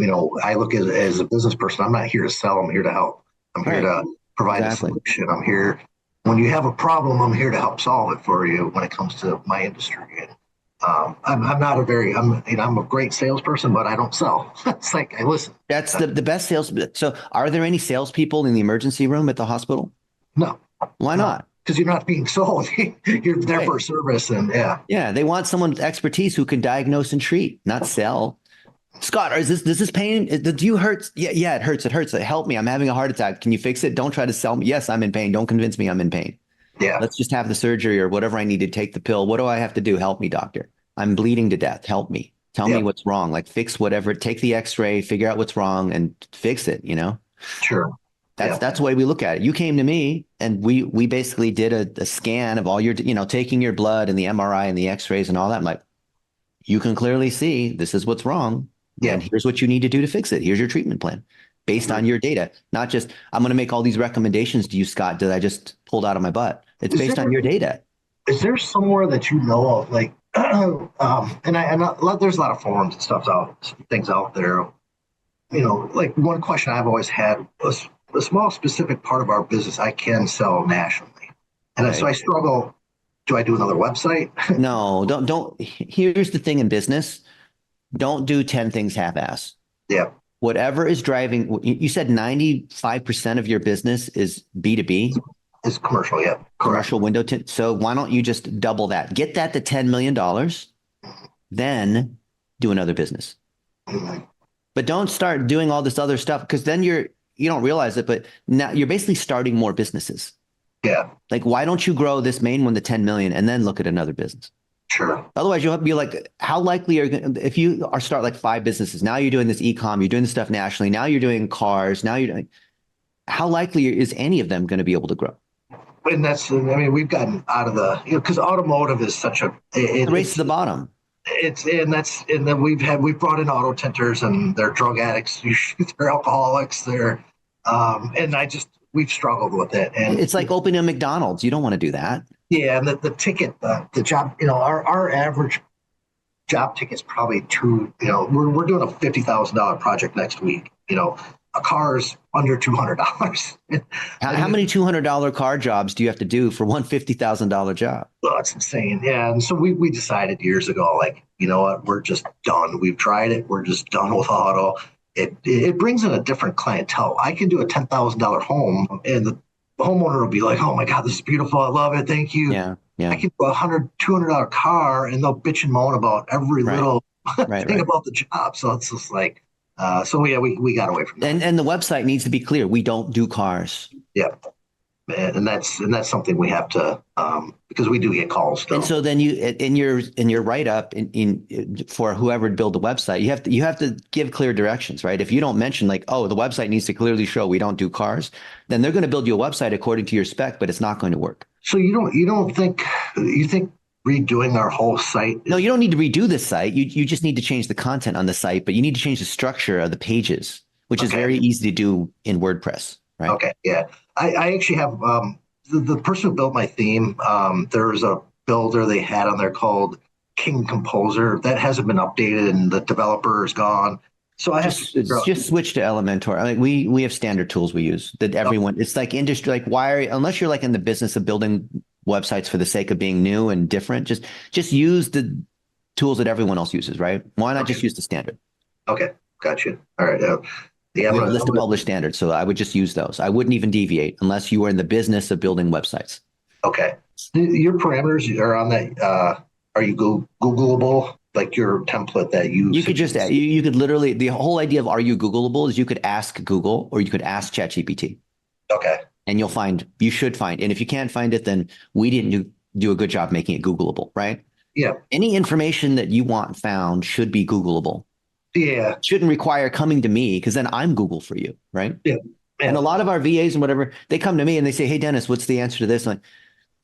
I look at as a business person. I'm not here to sell. I'm here to help. I'm here to provide a solution. I'm here. When you have a problem, I'm here to help solve it for you when it comes to my industry. And I'm not I'm a great salesperson, but I don't sell. It's like I listen. That's the best sales. So are there any salespeople in the emergency room at the hospital? No. Why not? Because you're not being sold. You're there for a service. And yeah, they want someone with expertise who can diagnose and treat, not sell. Scott, does this pain? Do you hurt? Yeah, it hurts. It hurts. Help me. I'm having a heart attack. Can you fix it? Don't try to sell me. Yes, I'm in pain. Don't convince me I'm in pain. Yeah. Let's just have the surgery or whatever I need to take the pill. What do I have to do? Help me, doctor. I'm bleeding to death. Help me. Tell me what's wrong. Like fix whatever. Take the x-ray, figure out what's wrong and fix it, Sure. That's the way we look at it. You came to me and we basically did a scan of all your, taking your blood and the MRI and the x-rays and all that. I'm like, you can clearly see this is what's wrong. Yeah. And here's what you need to do to fix it. Here's your treatment plan based on your data. Not just, I'm going to make all these recommendations to you, Scott, that I just pulled out of my butt. It's based on your data. Is there somewhere that you know of, like, there's a lot of forums and things out there, like one question I've always had was a small specific part of our business I can sell nationally. And so I struggle. Do I do another website? No, don't. Here's the thing in business. Don't do 10 things half-ass. Yeah. Whatever is driving, you said 95% of your business is B2B. It's commercial, yeah. Correct. Commercial window tint. So why don't you just double that? Get that to $10 million, then do another business. Mm-hmm. But don't start doing all this other stuff because then you don't realize it, but now you're basically starting more businesses. Yeah. Like, why don't you grow this main one to 10 million and then look at another business? Sure. Otherwise, you'll be like, how likely if you start like 5 businesses, now you're doing this e-com, you're doing this stuff nationally, now you're doing cars, now you're doing, how likely is any of them going to be able to grow? And we've gotten out of the, because automotive is such a race to the bottom. And then we've brought in auto tinters and they're drug addicts, they're alcoholics, we've struggled with it. And it's like opening a McDonald's. You don't want to do that. Yeah, and the ticket, the job, our average job ticket's probably we're doing a $50,000 project next week. A car is under $200. How many $200 car jobs do you have to do for one $50,000 job? Well, it's insane. Yeah. And so we decided years ago, like, you know what, we're just done. We've tried it. We're just done with auto. It brings in a different clientele. I can do a $10,000 home and the homeowner will be like, oh my God, this is beautiful. I love it. Thank you. Yeah. I can do a $200 car and they'll bitch and moan about every little thing about the job. So it's just like, we got away from that. And the website needs to be clear. We don't do cars. Yeah. And that's something we have to, because we do get calls still. And so then you, in your write-up for whoever to build the website, you have to give clear directions, right? If you don't mention like, oh, the website needs to clearly show we don't do cars, then they're going to build you a website according to your spec, but it's not going to work. So you think redoing our whole site? No, you don't need to redo the site. You just need to change the content on the site, but you need to change the structure of the pages, which is very easy to do in WordPress, right? Okay, yeah. I actually have the person who built my theme. There's a builder they had on there called King Composer that hasn't been updated, and the developer is gone. So I just switch to Elementor. I mean, we have standard tools we use that everyone. It's like industry. Like unless you're like in the business of building websites for the sake of being new and different. Just use the tools that everyone else uses, right? Why not just use the standard? Okay, got you. All right. Yeah, We have a list of published standards, so I would just use those. I wouldn't even deviate unless you were in the business of building websites. Okay. Your parameters are on that. Are you Googleable? Like your template that you could just you could literally, the whole idea of are you Googleable is you could ask Google or you could ask ChatGPT. Okay. And you should find. And if you can't find it, then we didn't do a good job making it Googleable, right? Yeah. Any information that you want found should be Googleable. Yeah. It shouldn't require coming to me because then I'm Google for you, right? Yeah. And a lot of our VAs and whatever, they come to me and they say, hey, Dennis, what's the answer to this?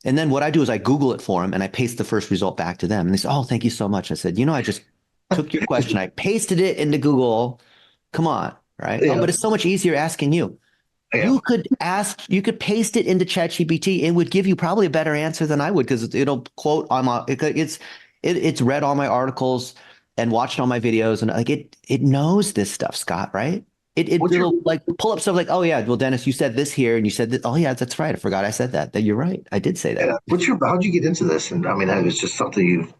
And then what I do is I Google it for them and I paste the first result back to them. And they say, oh, thank you so much. I said, I just took your question. I pasted it into Google. Come on, right? Yeah. Oh, but it's so much easier asking you. Yeah. You could paste it into ChatGPT. It would give you probably a better answer than I would because it'll quote it's read all my articles and watched all my videos and like it knows this stuff, Scott, right? It'll like pull up stuff like, oh yeah, well, Dennis, you said this here and you said that. Oh yeah, that's right. I forgot I said that. You're right. I did say that. Yeah. How'd you get into this? And I mean, it was just something you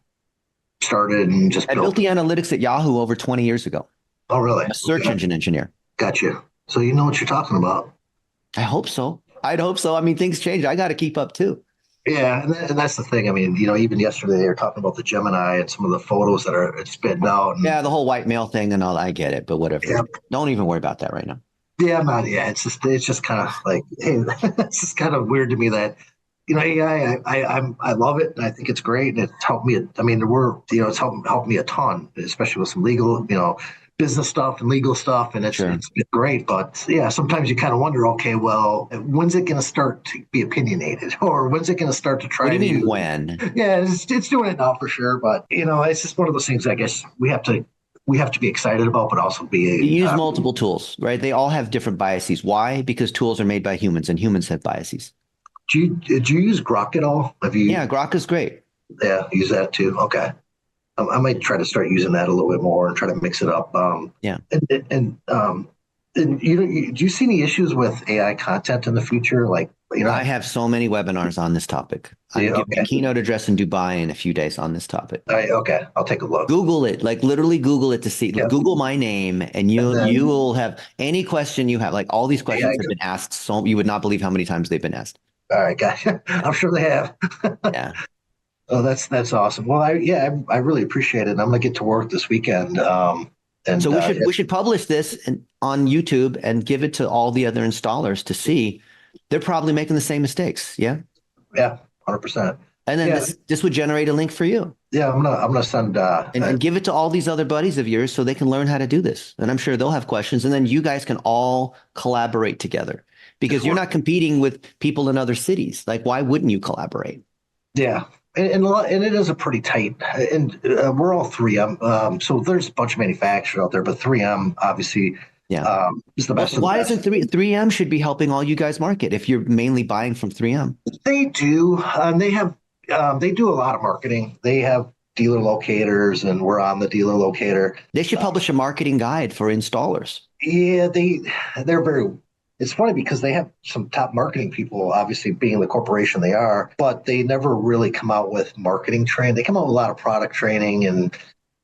started and just I built the analytics at Yahoo over 20 years ago. Oh, really? I'm a search engine engineer. Gotcha. So you know what you're talking about. I hope so. I'd hope so. I mean, things change. I got to keep up too. Yeah, and that's the thing. I mean, even yesterday they were talking about the Gemini and some of the photos that are spitting out. And, yeah, the whole white male thing and all. I get it, but whatever. Yeah. Don't even worry about that right now. Yeah, I'm not. Yeah, it's just kind of like, hey, it's just kind of weird to me that, AI. I love it and I think it's great and it's helped me. I mean, it's helped me a ton, especially with some legal, business stuff and legal stuff, and it's been great. But yeah, sometimes you kind of wonder, okay, well, when's it going to start to be opinionated, or when's it going to start to try? What do you mean when? Yeah, it's doing it now for sure. But it's just one of those things. I guess we have to be excited about, but also be. You use multiple tools, right? They all have different biases. Why? Because tools are made by humans, and humans have biases. Do you use Grok at all? Yeah, Grok is great. Yeah, use that too. Okay. I might try to start using that a little bit more and try to mix it up. Yeah. And do you see any issues with AI content in the future? Like, I have so many webinars on this topic. I'm giving a keynote address in Dubai in a few days on this topic. Okay, I'll take a look. Google it, like literally Google it to see. Yeah. Google my name, and you will have any question you have. Like all these questions have been asked, so you would not believe how many times they've been asked. All right, guys. I'm sure they have. Yeah. Oh, that's awesome. Well, I really appreciate it. I'm going to get to work this weekend. And so we should publish this on YouTube and give it to all the other installers to see. They're probably making the same mistakes. Yeah. Yeah. 100%. And then this would generate a link for you. Yeah, I'm gonna send and give it to all these other buddies of yours so they can learn how to do this. And I'm sure they'll have questions. And then you guys can all collaborate together because you're not competing with people in other cities. Like, why wouldn't you collaborate? Yeah. And it is a pretty tight, and we're all 3M. So there's a bunch of manufacturers out there, but 3M obviously is the best. Why isn't 3M should be helping all you guys market if you're mainly buying from 3M? They do. They do a lot of marketing. They have dealer locators, and we're on the dealer locator. They should publish a marketing guide for installers. Yeah, they're very. It's funny because they have some top marketing people, obviously being the corporation they are, but they never really come out with marketing training. They come out with a lot of product training, and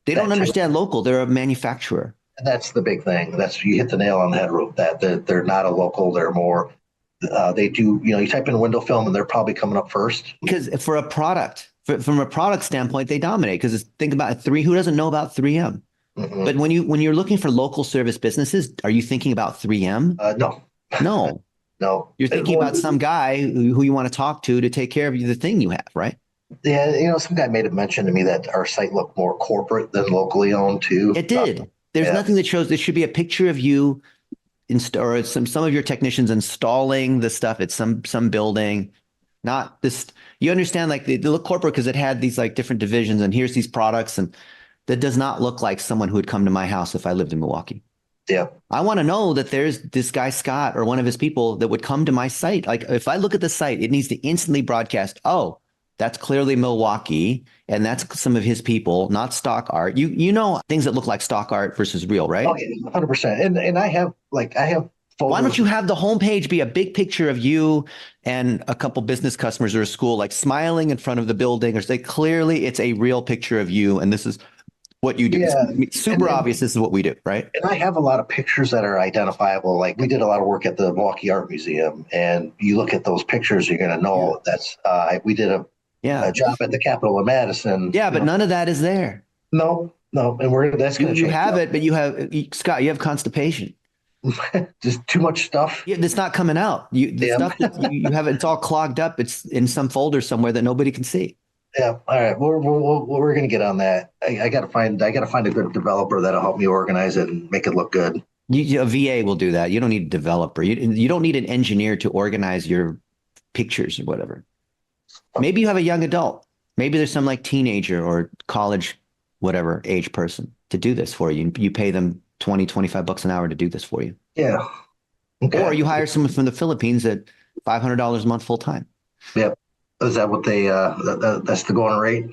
they don't understand local. They're a manufacturer. And that's the big thing. You hit the nail on the head with that. They're not a local. They're more. They do. You type in window film, and they're probably coming up first. Because for a product, from a product standpoint, they dominate. Because think about who doesn't know about 3M? Mm-hmm. But when you're looking for local service businesses, are you thinking about 3M? No. No. No. You're thinking about some guy who you want to talk to take care of the thing you have, right? Yeah, some guy made a mention to me that our site looked more corporate than locally owned too. It did. There's nothing that shows. There should be a picture of you or some of your technicians installing the stuff at some building. Not this. You understand? Like they look corporate because it had these like different divisions, and here's these products, and that does not look like someone who would come to my house if I lived in Milwaukee. Yeah. I want to know that there's this guy, Scott, or one of his people that would come to my site. Like if I look at the site, it needs to instantly broadcast, oh, that's clearly Milwaukee. And that's some of his people, not stock art. You know, things that look like stock art versus real, right? Oh, yeah, 100%. And I have Why don't you have the homepage be a big picture of you and a couple business customers or a school like smiling in front of the building, or say clearly it's a real picture of you and this is what you do. Yeah. It's super obvious this is what we do, right? And I have a lot of pictures that are identifiable. Like we did a lot of work at the Milwaukee Art Museum, and you look at those pictures, you're going to know that's we did a job at the Capitol in Madison. Yeah, but none of that is there. No, and that's going to change. You have it, but Scott, you have constipation. Just too much stuff. Yeah, it's not coming out. The stuff that you have, it's all clogged up. It's in some folder somewhere that nobody can see. Yeah. All right. We're going to get on that. I got to find a good developer that'll help me organize it and make it look good. A VA will do that. You don't need a developer. You don't need an engineer to organize your pictures or whatever. Maybe you have a young adult. Maybe there's some like teenager or college, whatever age person to do this for you. You pay them $20-25 an hour to do this for you. Yeah. Okay. Or you hire someone from the Philippines at $500 a month full time. Yep. Is that what they? That's the going rate.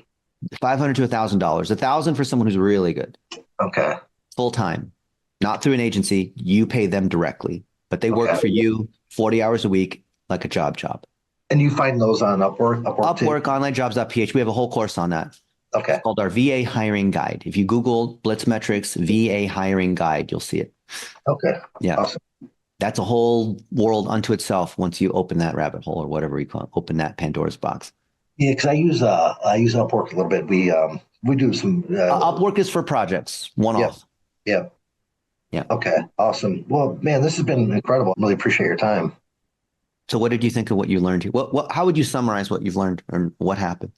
$500 to $1,000. $1,000 for someone who's really good. Okay. Full time, not through an agency. You pay them directly, but they work for you 40 hours a week, like a job. And you find those on Upwork? Upwork, onlinejobs.ph. We have a whole course on that. Okay. It's called our VA hiring guide. If you Google Blitz Metrics VA hiring guide, you'll see it. Okay. Yeah. Awesome. That's a whole world unto itself once you open that rabbit hole or whatever you call it, open that Pandora's box. Yeah, because I use Upwork a little bit. We do some Upwork is for projects, one-off. Yeah. Okay. Awesome. Well, man, this has been incredible. I really appreciate your time. So what did you think of what you learned here? How would you summarize what you've learned or what happened?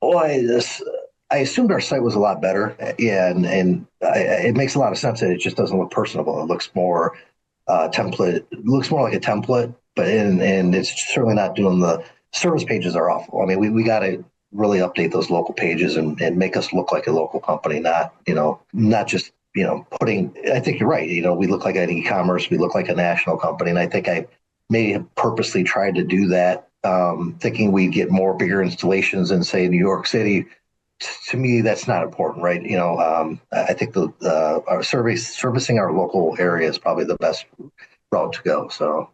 Well, I assumed our site was a lot better. Yeah, and it makes a lot of sense that it just doesn't look personable. It looks more template. It looks more like a template, but and it's certainly not doing the service pages are awful. I mean, we got to really update those local pages and make us look like a local company, not just putting. I think you're right. We look like an e-commerce. We look like a national company, and I think I may have purposely tried to do that, thinking we'd get more bigger installations in, say, New York City. To me, that's not important, right? I think our servicing our local area is probably the best route to go. So,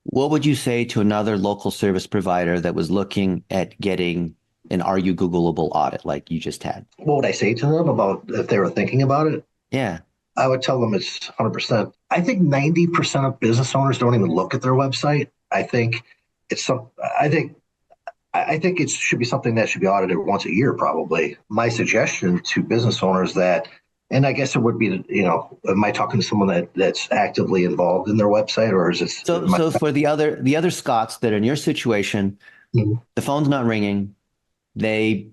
what would you say to another local service provider that was looking at getting an Are You Googleable audit like you just had? What would I say to them about if they were thinking about it? Yeah. I would tell them it's 100%. I think 90% of business owners don't even look at their website. I think it should be something that should be audited once a year, probably. My suggestion to business owners and I guess it would be, am I talking to someone that's actively involved in their website, or is it? So for the other Scots that are in your situation, the phone's not ringing. They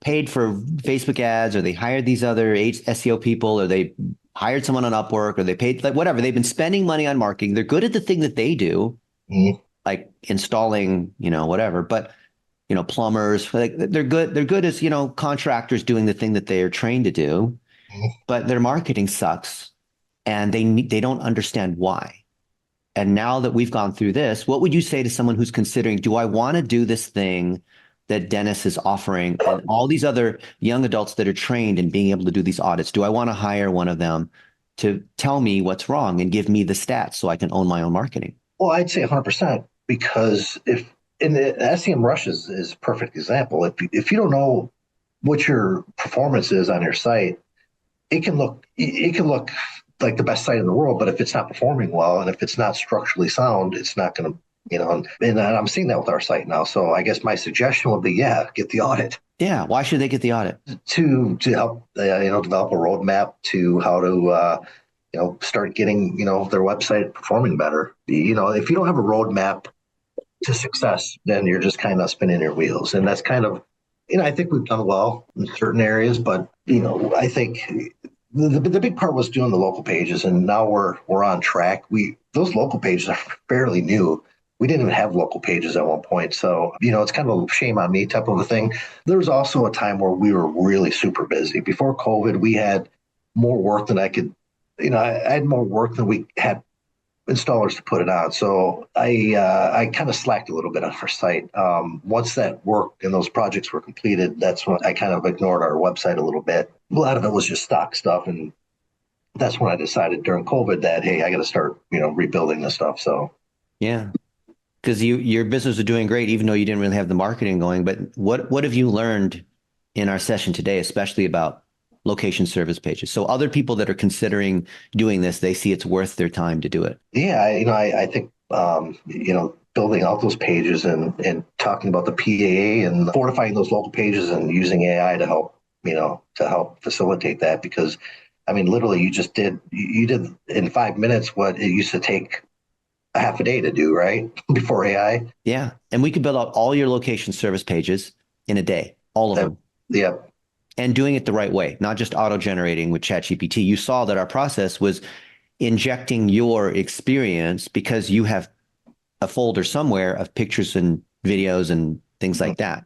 paid for Facebook ads, or they hired these other SEO people, or they hired someone on Upwork, or they paid like whatever. They've been spending money on marketing. They're good at the thing that they do, like installing, whatever. But plumbers, like they're good. They're good as contractors doing the thing that they are trained to do. But their marketing sucks, and they don't understand why. And now that we've gone through this, what would you say to someone who's considering, do I want to do this thing that Dennis is offering and all these other young adults that are trained in being able to do these audits? Do I want to hire one of them to tell me what's wrong and give me the stats so I can own my own marketing? Well, I'd say 100%, because SEMrush is a perfect example. If you don't know what your performance is on your site, it can look like the best site in the world, but if it's not performing well and if it's not structurally sound, it's not going to, and I'm seeing that with our site now. So I guess my suggestion would be, get the audit. Yeah. Why should they get the audit? To help, develop a roadmap to how to, start getting, their website performing better. If you don't have a roadmap to success, then you're just kind of spinning your wheels. And that's kind of, I think we've done well in certain areas, but, I think the big part was doing the local pages, and now we're on track. Those local pages are fairly new. We didn't even have local pages at one point. So, it's kind of a shame on me type of a thing. There was also a time where we were really super busy. Before COVID, we had more work than I could, I had more work than we had installers to put it on. So I kind of slacked a little bit on our site. Once that work and those projects were completed, that's when I kind of ignored our website a little bit. A lot of it was just stock stuff and that's when I decided during COVID that, hey, I got to start, rebuilding this stuff. So Yeah. Because your business is doing great, even though you didn't really have the marketing going. But what have you learned in our session today, especially about location service pages? So other people that are considering doing this, they see it's worth their time to do it. yeah, I think building out those pages and talking about the PAA and fortifying those local pages and using AI to help facilitate that, because I mean, literally, you did in 5 minutes what it used to take a half a day to do, right? Before AI. Yeah. And we could build out all your location service pages in a day, all of them. Yeah. And doing it the right way, not just auto-generating with ChatGPT. You saw that our process was injecting your experience because you have a folder somewhere of pictures and videos and things like that,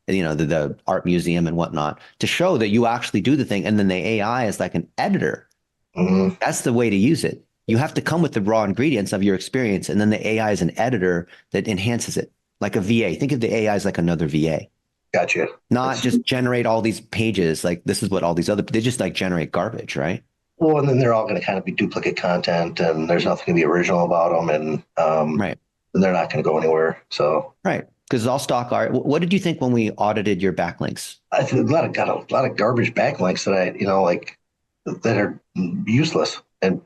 the art museum and whatnot, to show that you actually do the thing. And then the AI is like an editor. Mm-hmm. That's the way to use it. You have to come with the raw ingredients of your experience, and then the AI is an editor that enhances it, like a VA. Think of the AI as like another VA. Gotcha. Not just generate all these pages. Like this is what all these they just like generate garbage, right? Well, and then they're all going to kind of be duplicate content, and there's nothing to be original about them, and right. And they're not going to go anywhere. So right, because it's all stock art. What did you think when we audited your backlinks? I think got a lot of garbage backlinks that are useless. And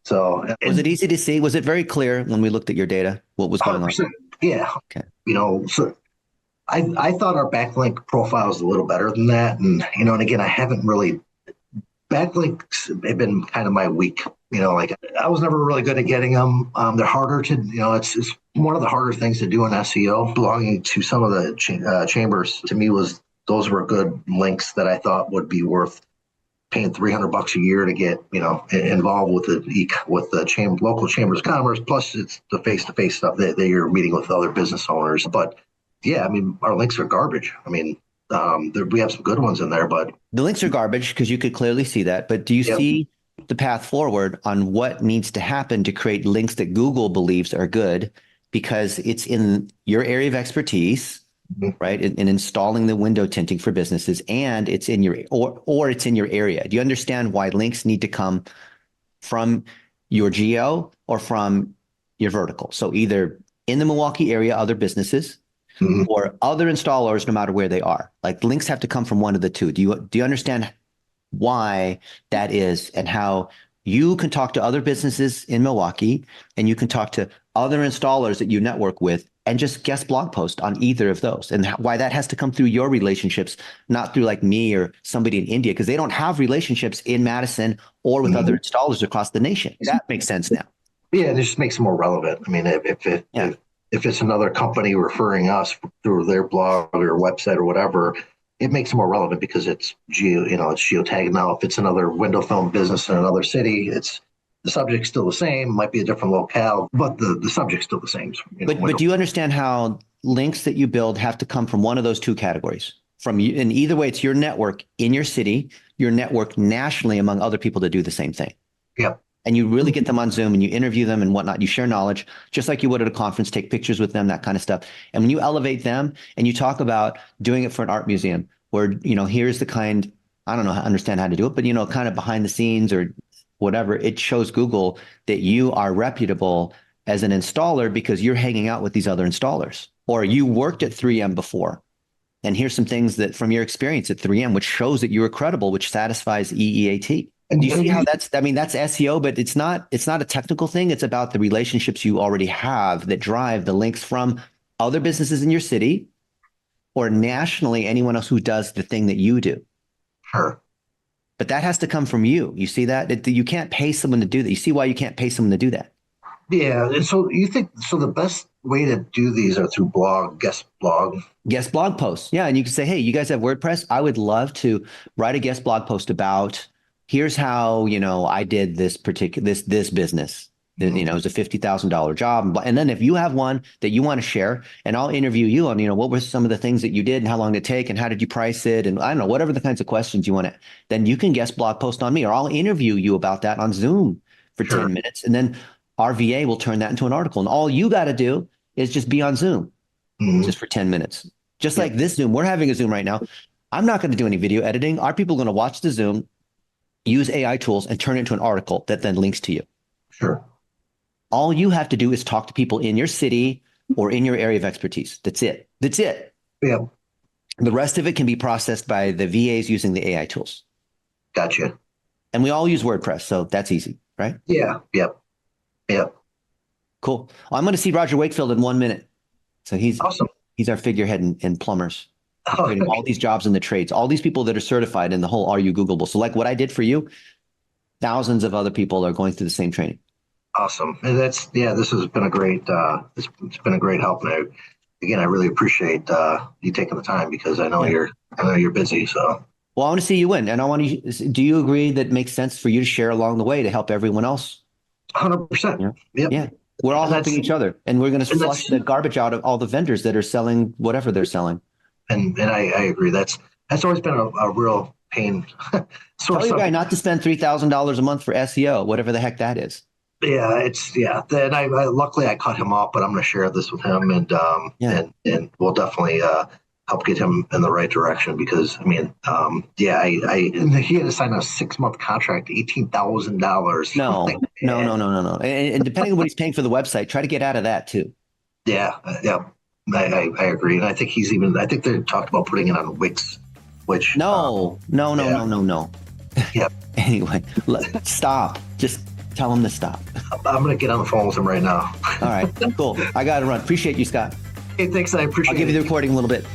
so was it easy to see? Was it very clear when we looked at your data what was going on? Yeah. Okay. So I thought our backlink profile was a little better than that, and and again, I haven't really backlinks have been kind of my weak. I was never really good at getting them. They're harder to, it's one of the harder things to do in SEO. Belonging to some of the chambers, to me, those were good links that I thought would be worth paying $300 a year to get, involved with the local chambers of commerce. Plus, it's the face-to-face stuff that you're meeting with other business owners. But yeah, I mean, our links are garbage. I mean, we have some good ones in there, but the links are garbage because you could clearly see that. But do you see the path forward on what needs to happen to create links that Google believes are good because it's in your area of expertise, right? In installing the window tinting for businesses, and it's in your or it's in your area. Do you understand why links need to come from your geo or from your vertical? So either in the Milwaukee area, other businesses, or other installers, no matter where they are. Like links have to come from one of the two. Do you understand why that is, and how you can talk to other businesses in Milwaukee and you can talk to other installers that you network with and just guest blog post on either of those, and why that has to come through your relationships, not through like me or somebody in India, because they don't have relationships in Madison or with other installers across the nation. That makes sense now. Yeah, it just makes it more relevant. I mean, if it's another company referring us through their blog or website or whatever, it makes it more relevant because it's geotagged. Now, if it's another window film business in another city, the subject's still the same, might be a different locale, but the subject's still the same. But do you understand how links that you build have to come from one of those two categories? From you, and either way, it's your network in your city, your network nationally among other people to do the same thing. Yep. And you really get them on Zoom and you interview them and whatnot. You share knowledge just like you would at a conference, take pictures with them, that kind of stuff. And when you elevate them and you talk about doing it for an art museum where, here's the kind, I don't know, understand how to do it, but, kind of behind the scenes or whatever, it shows Google that you are reputable as an installer because you're hanging out with these other installers, or you worked at 3M before. And here's some things that from your experience at 3M, which shows that you were credible, which satisfies EEAT. Do you see how that's SEO, but it's not a technical thing. It's about the relationships you already have that drive the links from other businesses in your city or nationally, anyone else who does the thing that you do. Sure. But that has to come from you. You see that? You can't pay someone to do that. You see why you can't pay someone to do that? Yeah. And so you think, the best way to do these are through guest blog posts. Yeah. And you can say, hey, you guys have WordPress? I would love to write a guest blog post about here's how, I did this this business. It was a $50,000 job. And then if you have one that you want to share, and I'll interview you on, what were some of the things that you did and how long did it take and how did you price it? And I don't know, whatever the kinds of questions you want to, then you can guest blog post on me, or I'll interview you about that on Zoom for 10 minutes. And then our VA will turn that into an article. And all you got to do is just be on Zoom just for 10 minutes. Just like this Zoom, we're having a Zoom right now. I'm not going to do any video editing. Our people are going to watch the Zoom. use AI tools and turn it into an article that then links to you. Sure. All you have to do is talk to people in your city or in your area of expertise. That's it. That's it. Yeah. The rest of it can be processed by the VAs using the AI tools. Gotcha. And we all use WordPress, so that's easy, right? Yeah. Yep. Yep. Cool. Well, I'm going to see Roger Wakefield in 1 minute. So he's awesome. He's our figurehead in plumbers. He's Oh, creating okay. all these jobs in the trades, all these people that are certified in the whole Are You Googleable? So like what I did for you, thousands of other people are going through the same training. Awesome. And this has been a great, it's been a great help. And again, I really appreciate you taking the time because I know you're busy. So. Well, I want to see you win. And I want to, do you agree that it makes sense for you to share along the way to help everyone else? 100%. Yeah. Yep. Yeah. We're all helping each other, and we're going to flush the garbage out of all the vendors that are selling whatever they're selling. And I agree. That's always been a real pain. Tell your guy not to spend $3,000 a month for SEO, whatever the heck that is. Yeah, Then I luckily I cut him off, but I'm going to share this with him, and we'll definitely help get him in the right direction because I mean, he had to sign a 6-month contract, $18,000. No. And depending on what he's paying for the website, try to get out of that too. Yeah. I agree, and I think they talked about putting it on Wix, which no. Yeah. Anyway, stop. Just tell him to stop. I'm going to get on the phone with him right now. All right, cool. I got to run. Appreciate you, Scott. Hey, thanks. I appreciate it. I'll give you the recording in a little bit.